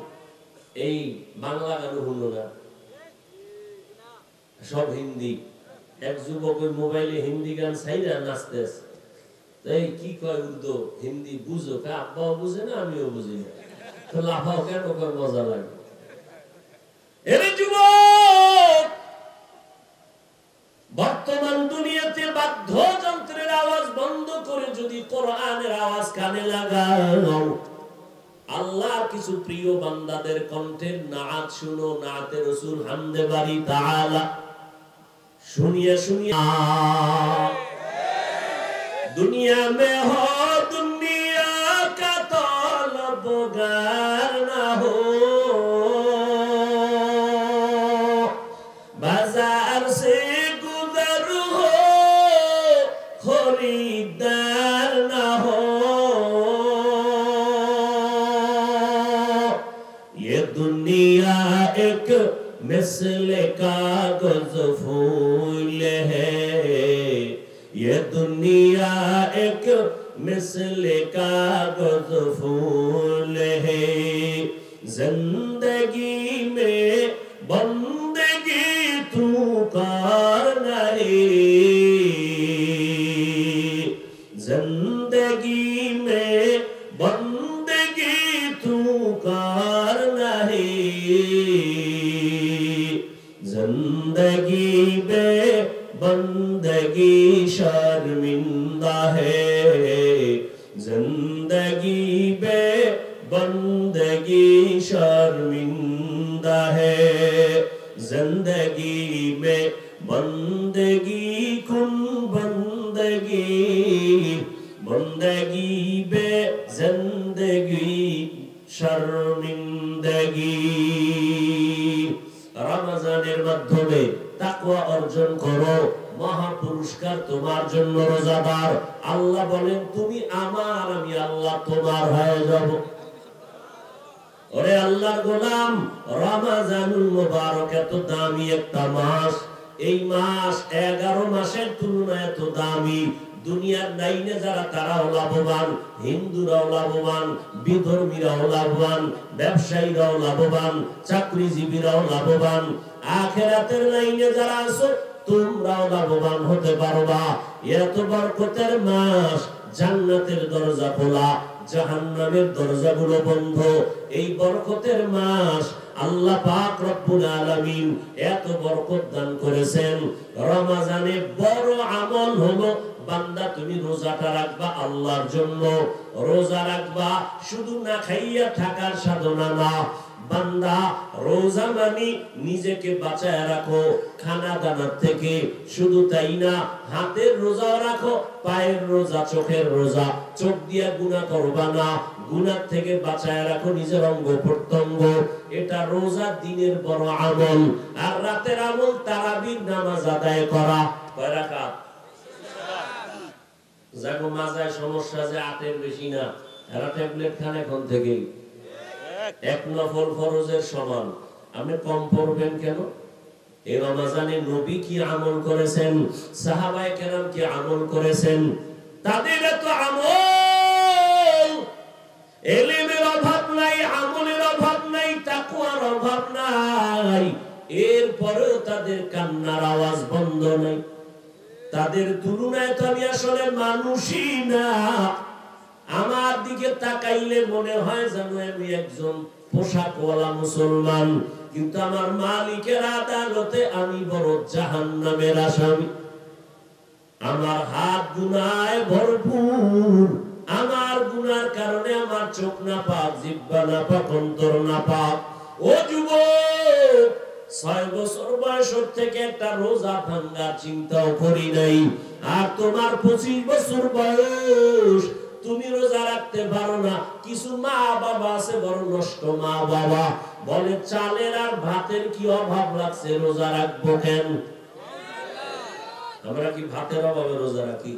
এই বাংলা গান হলো না, সব হিন্দি। এক যুবক ওই মোবাইলে হিন্দি গান চাইরা নাচতেছে, এই কি কয় উর্দু হিন্দি বুঝো? আব্বাও বুঝে না, আমিও বুঝি না, তো লাফাও কেন? মজা লাগে। এর যুবক, বর্তমান দুনিয়াতে বাদ্যযন্ত্রের আওয়াজ বন্ধ করে যদি কোরআনের আওয়াজ কানে লাগাও। আল্লাহর কিছু প্রিয় বান্দাদের কণ্ঠের নাত শুনো, নাতে রাসূল হামদে বারি তাআলা শুনিয়ে শুনিয়ে। दुनिया में हो दुनिया का तलबगार ना हो, बाजार से गुजर हो खरीदार ना हो। ये दुनिया एक मिसल कागज फूल है, ये दुनिया एक मिसल कागज फूल है। जिंदगी में बंदगी तू कर नहीं, जिंदगी में बंदगी तू कर नहीं, जिंदगी में बंदगी शर्मिंदा है, जिंदगी बे बंदगी शर्मिंदा है। जिंदगी में बंदगी कुन बंदगी, बंदगी बे जिंदगी शर्मिंदगी। रमजाনের মাধ্যমে তাকওয়া অর্জন করো, মহা পুরস্কার তোমার জন্য রোজাদার। আল্লাহ বলেন তুমি আমার, আমি আল্লাহ তোমার হয়ে যাব। ওরে আল্লাহর গোলাম, রমজানুল মুবারক এত দামি একটা মাস, এই মাস 11 মাসের তুলনায় এত দামি। দুনিয়ার লাইনে যারা তারাও লাভবান, হিন্দুরাও লাভবান, বিধর্মীরাও লাভবান, ব্যবসায়ীরাও লাভবান, চাকরিজীবীরাও লাভবান। আখিরাতের লাইনে যারা আছো তোমরাও লাভবান হতে পারবা। এত বরকতের মাস, জান্নাতের দরজা খোলা, জাহান্নামের দরজাগুলো বন্ধ। এই বরকতের মাস আল্লাহ পাক রব্বুল আলামিন এত বরকত দান করেছেন। রমজানে বড় আমল হলো বান্দা তুমি রোজাটা রাখবা আল্লাহর জন্য। রোজা রাখবা শুধু না খাইয়া থাকার সাধনা না, বান্দা রোজা মানে নিজেকে বাঁচায় রাখো খানা দানার থেকে। শুধু তাই না, হাতের রোজাও রাখো, পায়ের রোজা, চোখের রোজা। চোখ দিয়া গুনাহ করবা না, গুনাহ থেকে বাঁচায় রাখো নিজের অঙ্গ প্রত্যঙ্গ। এটা রোজা দিনের বড় আমল। আর রাতের আমল তারাবির নামাজ আদায় করা। কয় রাকাত? যাগো মাজায় সমস্যা যে আটের বেশি না, এরা ট্যাবলেট খান এখন থেকে। এক নফল ফরজের সমান, আপনি কম পড়বেন কেন? এই রমজানে নবী কি আমল করেছেন, সাহাবায়ে কেরাম কি আমল করেছেন, তাদের এত আমল। ইলমের অভাব নাই, আমলের অভাব নাই, তাকওয়ার অভাব নাই, এরপরেও তাদের কান্নার আওয়াজ বন্ধ নাই। তাদের তুলনায় তো আমি আসলে মানুষই না। আমার দিকে তাকাইলে মনে হয় যেন আমি একজন পোশাকওয়ালা মুসলমান, কিন্তু আমার মালিকের আদালতে আমি বড় জাহান্নামের আসামি। আমার হাত গুনায় ভরপুর, আমার গুনার কারণে আমার চোখ না পাক, জিহ্বা না পাক, অন্তর না পাক। ও যুবক, 6 বছর বয়স থেকে একটা রোজা ভাঙার চিন্তাও করি নাই, আর তোমার 25 বছর বয়স, তুমি রোজা রাখতে পারো না। কিছু মা বাবা আছে বড় নষ্ট মা বাবা, বলে চালের আর ভাতের কি অভাব লাগছে, রোজা রাখবো কেন? আমরা কি ভাতের অভাবে রোজা রাখি?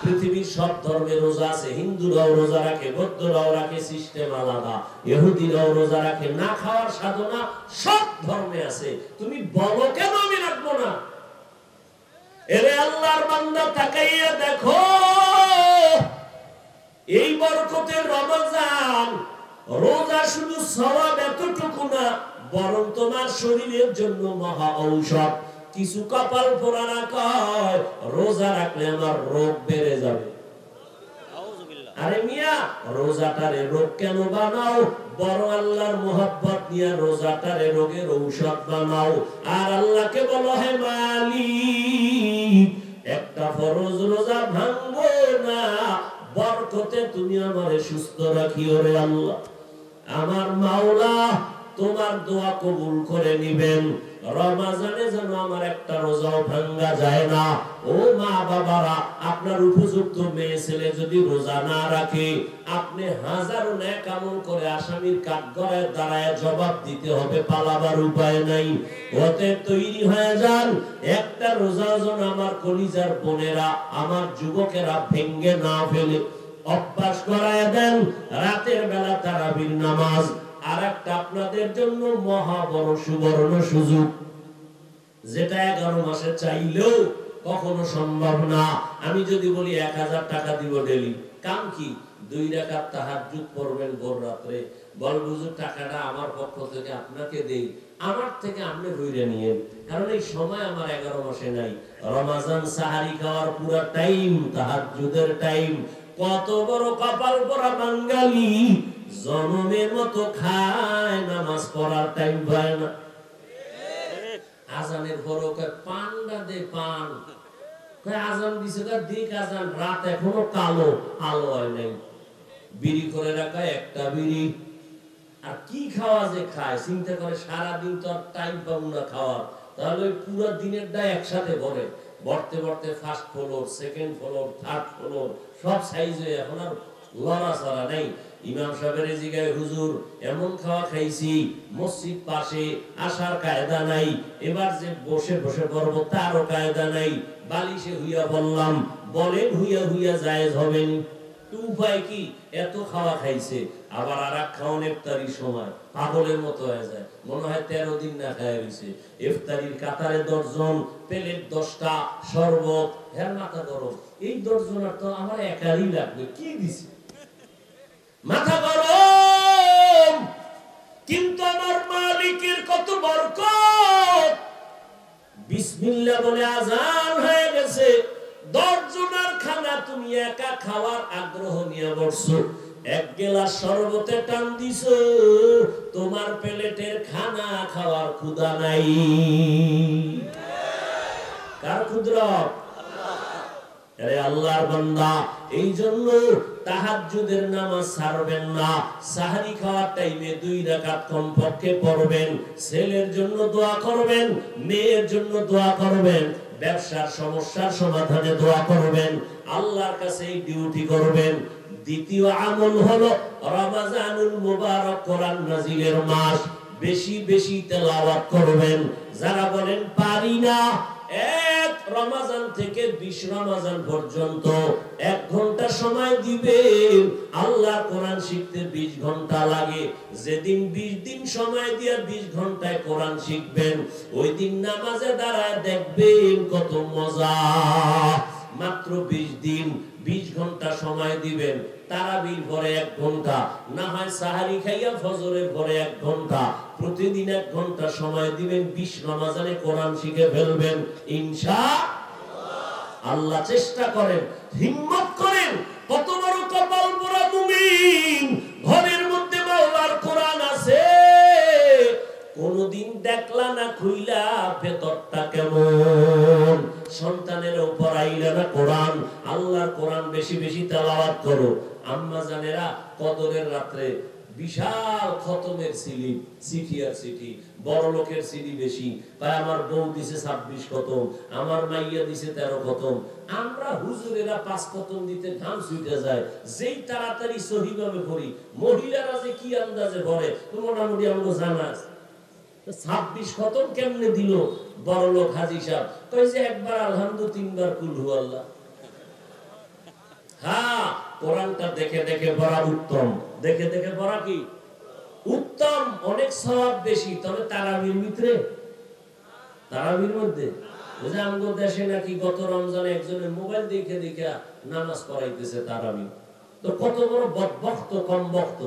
পৃথিবীর সব ধর্মে রোজা আছে, হিন্দুরাও রোজা রাখে, বৌদ্ধরাও রাখে, সিস্টেম আলাদা, ইহুদিরাও রোজা রাখে। না খাওয়ার সাধনা সব ধর্মে আছে, তুমি বলো কেন আমি রাখবো না? এরে আল্লাহর বান্দা, তাকাইয়া দেখো, এই বরকতের রমজান রোজা শুধু সওয়াব এতটুকু না, বরং তোমার শরীরের জন্য মহা ঔষধ। কিছু কপাল পোড়ানা কয় রোজা রাখলে আমার রোগ বেড়ে যাবে। আরে মিয়া, রোজাটারে রোগ কেন বানাও? বড় আল্লাহর মোহাব্বত নিয়ে রোজাটারে রোগের ঔষধ বানাও। আর আল্লাহকে বলো, হে মালিক, একটা ফরজ রোজা ভাঙবো না, বরকতে তুমি আমারে সুস্থ রাখিও রে আল্লাহ। আমার মাওলা তোমার দোয়া কবুল করে নিবেন। রমজানে যেন আমার একটা রোজাও ভাঙ্গা যায় না। ও মা বাবারা, আপনার উপযুক্ত মেয়ে ছেলে যদি রোজা না রাখে, আপনি হাজারো নেক আমল করে আসামির কাঠগড়ায় দাঁড়ায় জবাব দিতে হবে, পালাবার উপায় নাই। ওতে তৈরি হয়ে যান, একটা রোজা যেন আমার কলিজার বোনেরা, আমার যুবকেরা ভেঙ্গে না ফেলে। অভ্যাস করায় দেন রাতের বেলা তারাবির নামাজ। আর একটা আপনাদের জন্য মহা বড় সুবর্ণ সুযোগ, যেটা 11 মাসে চাইলেও কখনো সম্ভব না। আমি যদি বলি 1000 টাকা দিব ডেলি, কাম কি? 2 রাকাত তাহাজ্জুদ পড়বেন ভোর রাত্রে। বলবো যে টাকাটা আমার পক্ষ থেকে আপনাকে দেই, আমার থেকে আপনি ধরে নিয়েন, কারণ এই সময় আমার 11 মাসে নাই। রমজান সাহারি খাওয়ার পুরো টাইম, তাহাজ্জুদের টাইম। কত বড় কপাল পরা বাঙালি, জনমের মতো খায়, নামাজ পড়ার টাইম পায় না। আজানের পরও কয় পান্ডা দে পান, কয় আজান দিছে কয় দিক আজান, রাত এখনো কালো, আলো হয় নাই। বিড়ি করে রাখা একটা বিড়ি, আর কি খাওয়া যে খায়, চিন্তা করে সারাদিন তো আর টাইম পাবো না খাওয়ার, তাহলে ওই পুরো দিনের দায় একসাথে ভরে, ভরতে ভরতে first floor, second floor, third floor সব সাইজ হয়ে এখন আর লড়াচড়া নেই। ইমাম সাহেবের জিগায়, হুজুর এমন খাওয়া খাইছি, মসজিদ পাশে আসার কায়দা নাই, এবার যে বসে বসে করবো তারও কায়দা নাই, বালিশে হুইয়া বললাম, বলেন হুইয়া হুইয়া জায়েজ হবে নি? উপায় কি? এত খাওয়া খাইছে, আবার আর এক খাওয়ান ইফতারির সময় পাগলের মতো হয়ে যায়, মনে হয় 13 দিন না খায় হয়েছে। ইফতারির কাতারে 10 জন, প্লেট 10টা, শরবত, হ্যাঁ মাথা গরম। এই 10 জনের তো আমার একারই লাগবে, কি দিছে মাথা গরম। কিন্তু আমার মালিকের কত বরকত, বিসমিল্লাহ বলে আজান হয়ে গেছে, 10 জনের খানা তুমি একা খাওয়ার আগ্রহ নিয়ে বসছো, 1 গ্লাস শরবতে টান দিছো, তোমার প্লেটের খানা খাওয়ার ক্ষুধা নাই। কার কুদরত? আরে আল্লাহর বান্দা, এই জন্য তাহাজ্জুদের নামাজ ছাড়বেন না। সাহারি খাওয়ার টাইমে 2 রাকাত কমপক্ষে পড়বেন। ছেলের জন্য দোয়া করবেন, মেয়ের জন্য দোয়া করবেন, ব্যবসার সমস্যার সমাধানে দোয়া করবেন, আল্লাহর কাছে এই ডিউটি করবেন। দ্বিতীয় আমল হলো রমজানুল মুবারক, কোরআন নাজিলের মাস, বেশি বেশি তেলাওয়াত করবেন। যারা বলেন পারি না, 1 রমজান থেকে 20 রমজান পর্যন্ত 1 ঘন্টা সময় দিবেন। আল্লাহ কোরআন শিখতে 20 ঘন্টা লাগে। যেদিন 20 দিন সময় দিয়ে 20 ঘন্টায় কোরআন শিখবেন, ওই দিন নামাজে দাঁড়ায় দেখবেন কত মজা। মাত্র 20 দিন 20 ঘন্টা সময় দিবেন। তারাবির পরে 1 ঘন্টা, না হয় সাহারি খাইয়া ফজরের পরে 1 ঘন্টা, প্রতিদিন 1 ঘন্টা সময় দিবেন। 20 রমজানে কোরআন শিখে ফেলবেন ইনশাআল্লাহ। চেষ্টা করেন, হিম্মত করেন। কত বড় কপাল পোড়া মুমিন, ঘরের মধ্যে মাওলার কোরআন আছে, কোনদিন দেখলা না খুইলা ভেতরটা কেমন। সন্তানের উপর আইলা না কোরআন, আল্লাহর কোরআন বেশি বেশি তেলাওয়াত করো। আম্মা জানেরা কদরের রাত্রে বিশাল খতমের সিলিপ, চিঠি আর চিঠি, বড় লোকের সিডি বেশি তাই আমার বউ দিছে 26 খতম, আমার মাইয়া দিছে 13 খতম। আমরা হুজুরেরা 5 খতম দিতে ঘাম ছুটে যায়, যেই তাড়াতাড়ি সহিভাবে পড়ি। মহিলারা যে কি আন্দাজে পড়ে তো মোটামুটি আমাকে জানা আছে। 26 খতম কেমনে দিল বড় লোক হাজী সাহেব? কই যে একবার আলহামদুলিল্লাহ, 3 বার কুল হু আল্লাহ। হ্যাঁ, কোরআনটা দেখে দেখে পড়া উত্তম, দেখে দেখে পড়া কি উত্তম, অনেক সওয়াব বেশি। তবে তারাবির ভিতরে, তারাবির মধ্যে বুঝে আমাদের দেশে নাকি গত রমজানে একজনের মোবাইল দেখে দেখে নামাজ পড়াইতেছে তারাবি। তো কত বড় বদবক্ত, কম বক্ত।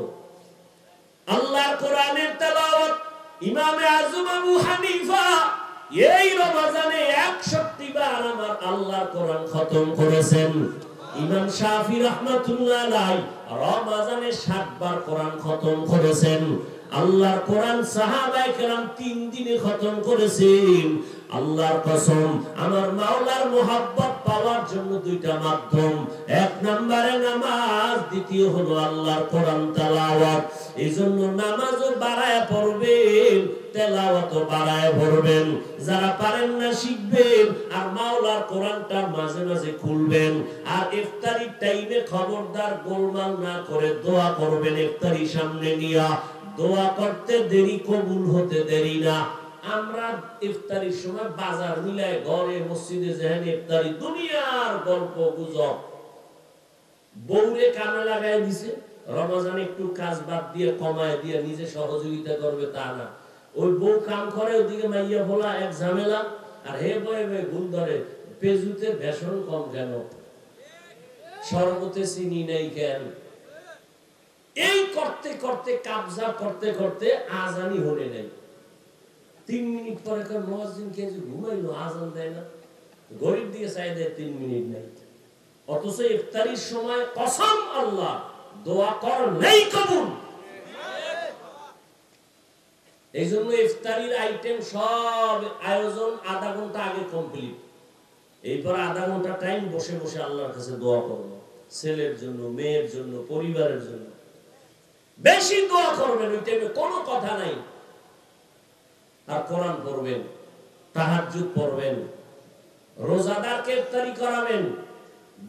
আল্লাহর কোরআনের তেলাওয়াত ইমামে আযম আবু হানিফা এই রমজানে 61 বার আমার আল্লাহর কোরআন খতম করেছেন। ইমাম শাফি রাহমাতুল্লাহ আলাইহি রমজানে 60 বার কোরআন খতম করেছেন। আল্লাহর কোরআন সাহাবায়ে কেরাম 3 দিনে খতম করেছেন। আল্লাহর কসম, আমার মাওলার মোহাব্বত পাওয়ার জন্য দুইটা মাধ্যম, এক নম্বরে নামাজ, দ্বিতীয় হলো আল্লাহর কোরআন তেলাওয়াত। এইজন্য নামাজও বাড়ায় পড়বেন, তেলাওয়াতও বাড়ায় পড়বেন। যারা পারেন না শিখবেন, আর মাওলার কোরআনটা মাঝে মাঝে খুলবেন। আর ইফতারির টাইমে খবরদার গোলমাল না করে দোয়া করবেন। ইফতারি সামনে নিয়া দোয়া করতে দেরি, কবুল হতে দেরি না। আমরা ইফতারির সময় বাজার মিলায় ঘরে মসজিদে যেখানে ইফতারি, দুনিয়ার গল্প গুজব, বউরে কামে লাগাই দিছে। রমজান একটু কাজ বাদ দিয়ে কমায় দিয়ে নিজে সহযোগিতা করবে তা না, ওই বউ কাম করে, ওদিকে মাইয়া বলা এক ঝামেলা, আর হে বয়ে বয়ে গুণ ধরে পেজুতে বেসন কম কেন, শরবতে চিনি নেই কেন। এই করতে করতে কাবজা করতে করতে আজানি হলে নাই। 3 মিনিট পরে মুয়াজ্জিন কে যে ঘুমাইলো, আজান দেয় না, গরিব দিয়ে চাই দেয় 3 মিনিট নাই। অথচ ইফতারির সময় কসম আল্লাহ দোয়া কর নেই কবুল। এই জন্য ইফতারির আইটেম সব আয়োজন আধা ঘন্টা আগে কমপ্লিট। এরপর আধা ঘন্টা টাইম বসে বসে আল্লাহর কাছে দোয়া করবো, ছেলের জন্য, মেয়ের জন্য, পরিবারের জন্য বেশি দোয়া করবেন। ওই টাইমে কোনো কথা নাই। আর কোরআন পড়বেন, তাহাজ্জুদ পড়বেন, রোজাদারকে ইফতারি করাবেন।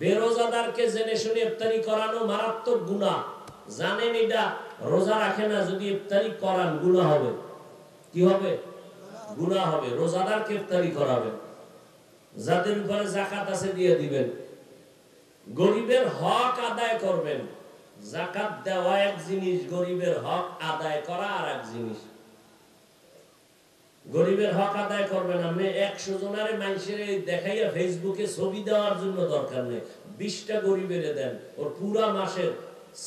বেরোজাদারকে জেনে শুনে ইফতারি করানো মারাত্মক গুনাহ। জানেন এটা? রোজা রাখে না, যদি ইফতারি করান গুনাহ হবে। কি হবে? গুনাহ হবে। রোজাদারকে ইফতারি করাবেন। যাদের উপরে যাকাত আছে দিয়ে দিবেন। গরিবের হক আদায় করবেন। যাকাত দেওয়া এক জিনিস, গরিবের হক আদায় করা আর এক জিনিস। গরিবের হক আদায় করবেন। আপনি 100 জনের মানুষের দেখাইয়া ফেসবুকে ছবি দেওয়ার জন্য দরকার নেই। 20টা গরিবের দেন, ওর পুরা মাসের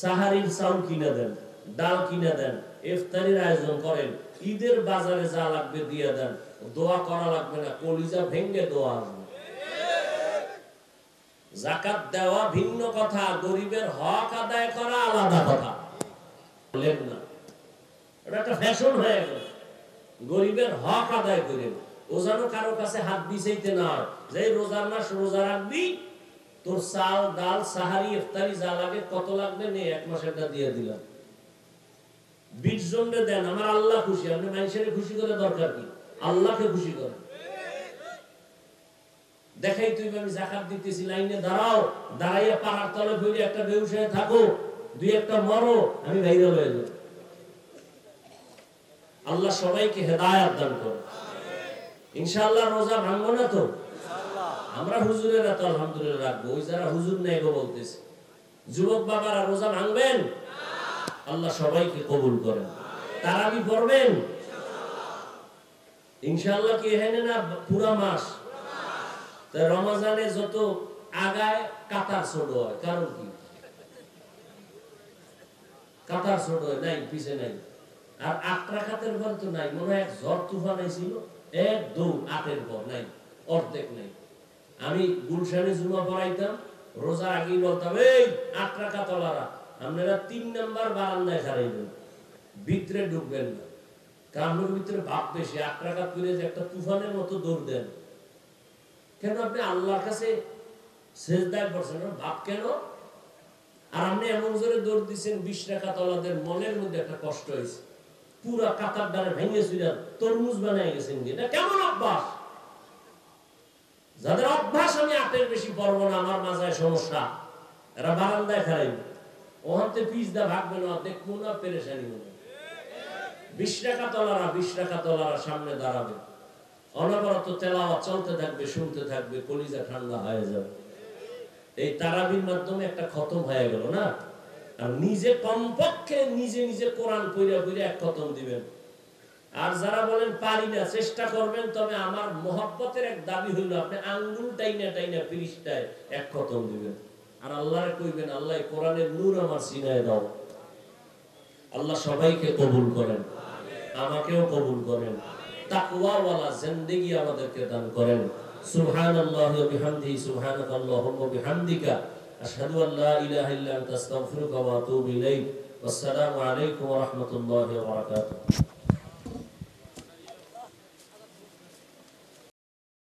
সাহারির চাউল কিনে দেন, ডাল কিনে দেন, ইফতারির আয়োজন করেন, ঈদের বাজারে যা লাগবে দিয়ে দেন। দোয়া করা লাগবে না, কলিজা ভেঙ্গে দোয়া আসবে। যাকাত দেওয়া ভিন্ন কথা, গরিবের হক আদায় করা আলাদা কথা। বলেন না, এটা একটা ফ্যাশন হয়ে গেল। গরিবের হক আদায় করেন। ও যেন কারো কাছে হাত বিছাইতে না হয়, যে রোজার মাস রোজা রাখবি, তোর চাল ডাল সাহারি ইফতারি যা লাগে, কত লাগবে নে, 1 মাসেরটা দিয়ে দিলাম। 20 জনরে দেন, আমার আল্লাহ খুশি। আপনি মানুষের খুশি করে দরকার কি? আল্লাহকে খুশি করেন। দেখাই তুই আমি যাকাত দিতেছি, লাইনে দাঁড়াও, দাঁড়াইয়া পাড়ার তলে বইলে একটা বেউসায় থাকো, 2-1টা মরো, আমি ভাইরাল হয়ে যাব। আল্লাহ সবাইকে হেদায়েত দান করুন। ইনশাআল্লাহ রোজা ভাঙবো না তো? আমরা হুজুরেরা তো আলহামদুলিল্লাহ রাখবো। ওই যারা হুজুর নেই গো বলতেছে, যুবক বাবারা রোজা ভাঙবেন? আল্লাহ সবাইকে কবুল করেন। তারাবি পড়বেন ইনশাআল্লাহ। কি এখানে না পুরা মাস? তা রমজানে যত আগায় কাতার ছোট হয়, কারণ কি? কাতার ছোট হয়, নাই পিছে নাই। আর 8 রাকাতের পর তো নাই, মনে হয় এক ঝড় তুফান আইছিল, একদম 8-এর পর নাই, অর্ধেক নাই। আমি গুলশানে জুমা পড়াইতাম, রোজার আগেই বলতাম, এই 8 রাকাত ওলারা আপনারা 3 নাম্বার বারান্দায় খারাইবেন, ভিতরে ঢুকবেন না। কারণ ভিতরে ভাব বেশি। 8 রাকাত করে যে একটা তুফানের মতো দৌড় দেন কেন? আপনি আল্লাহর কাছে সেজদায় পড়ছেন, ভাব কেন? আর আপনি এমন জোরে দৌড় দিচ্ছেন, 20 রাকাত ওলাদের মনের মধ্যে একটা কষ্ট হয়েছে, পুরা কাতার দ্বারা ভেঙে চুরা তরমুজ বানাই গেছেন। এটা কেমন অভ্যাস? যাদের অভ্যাস আমি 8-এর বেশি পড়বো না, আমার মাথায় সমস্যা, এরা বারান্দায় খারাইবে, ওখানতে পিস দা ভাগবে না, দেখবো না, পেরেশানি হবে। 20 রাকাত ওলারা 20 রাকাত ওলারা সামনে দাঁড়াবে, অনবরত তেলাওয়াত চলতে থাকবে, শুনতে থাকবে, কলিজা ঠান্ডা হয়ে যাবে। এই তারাবির মাধ্যমে একটা খতম হয়ে গেল না? আর নিজে কমপক্ষে নিজে নিজে কোরআন পড়া পড়া 1 খতম দিবেন। আর যারা বলেন পারি না, চেষ্টা করবেন। তবে আমার মহব্বতের এক দাবি হইল, আপনি আঙ্গুল টাইনা টাইনা পৃষ্ঠায় 1 খতম দিবেন। আর আল্লাহরে কইবেন, আল্লাহ কোরআনের নূর আমার সিনায় দাও। আল্লাহ সবাইকে কবুল করেন, আমাকেও কবুল করেন, তাকওয়াওয়ালা জিন্দেগি আমাদেরকে দান করেন। সুবহানাল্লাহি ওয়া বিহামদিহি, সুবহানাকাল্লাহুম্মা ওয়া বিহামদিকা, আশহাদু আল্লা ইলাহা ইল্লা আনতা, আস্তাগফিরুকা ওয়া আতুবু ইলাইক। আসসালামু আলাইকুম ওয়া রাহমাতুল্লাহি ওয়া বারাকাতুহু।